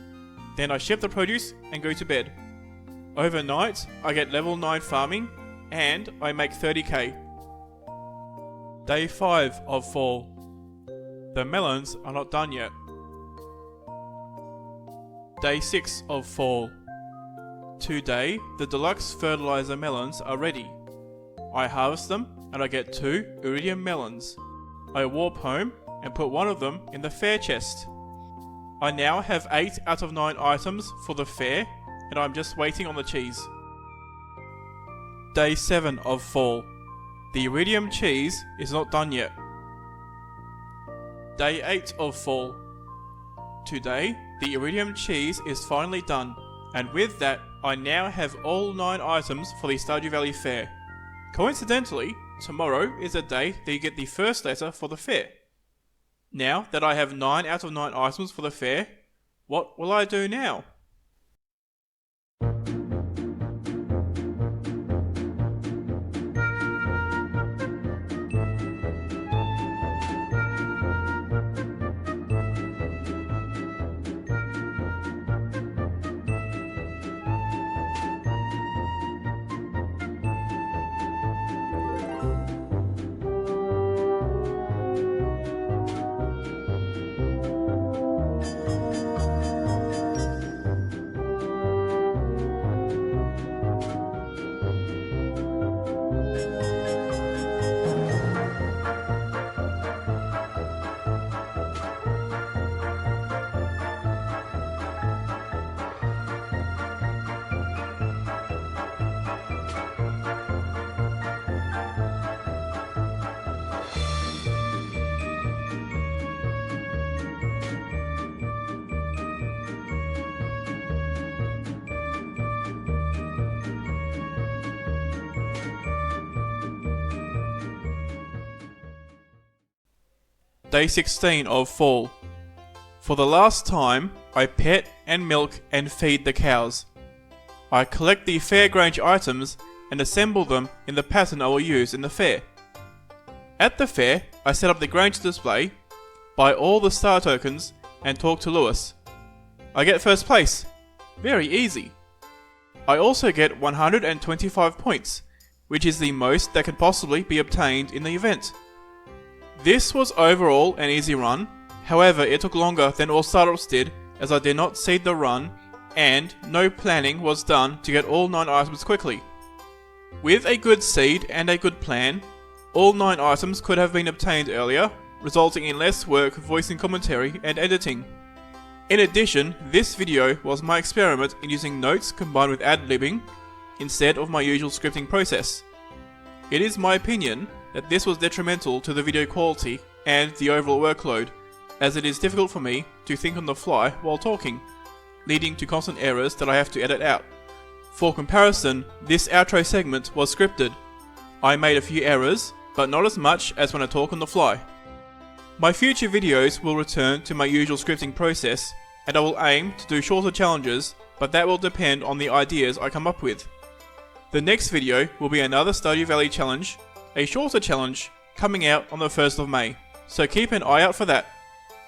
Then I ship the produce and go to bed. Overnight, I get level 9 farming, and I make 30k. Day 5 of fall. The melons are not done yet. Day 6 of fall. Today, the deluxe fertilizer melons are ready. I harvest them, and I get 2 iridium melons. I warp home, and put one of them in the fair chest. I now have 8 out of 9 items for the fair, and I'm just waiting on the cheese. Day 7 of fall. The iridium cheese is not done yet. Day 8 of fall. Today, the Iridium cheese is finally done, and with that, I now have all 9 items for the Stardew Valley Fair. Coincidentally, tomorrow is the day that you get the first letter for the fair. Now that I have 9 out of 9 items for the fair, what will I do now? Day 16 of fall. For the last time, I pet and milk and feed the cows. I collect the Fairgrange items and assemble them in the pattern I will use in the fair. At the fair, I set up the Grange display, buy all the star tokens, and talk to Lewis. I get first place. Very easy. I also get 125 points, which is the most that can possibly be obtained in the event. This was overall an easy run, however it took longer than all startups did as I did not seed the run and no planning was done to get all 9 items quickly. With a good seed and a good plan, all 9 items could have been obtained earlier, resulting in less work voicing commentary and editing. In addition, this video was my experiment in using notes combined with ad-libbing instead of my usual scripting process. It is my opinion that this was detrimental to the video quality and the overall workload, as it is difficult for me to think on the fly while talking, leading to constant errors that I have to edit out. For comparison, this outro segment was scripted. I made a few errors, but not as much as when I talk on the fly. My future videos will return to my usual scripting process, and I will aim to do shorter challenges, but that will depend on the ideas I come up with. The next video will be another Stardew Valley challenge, a shorter challenge, coming out on the 1st of May, so keep an eye out for that.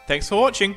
Thanks for watching!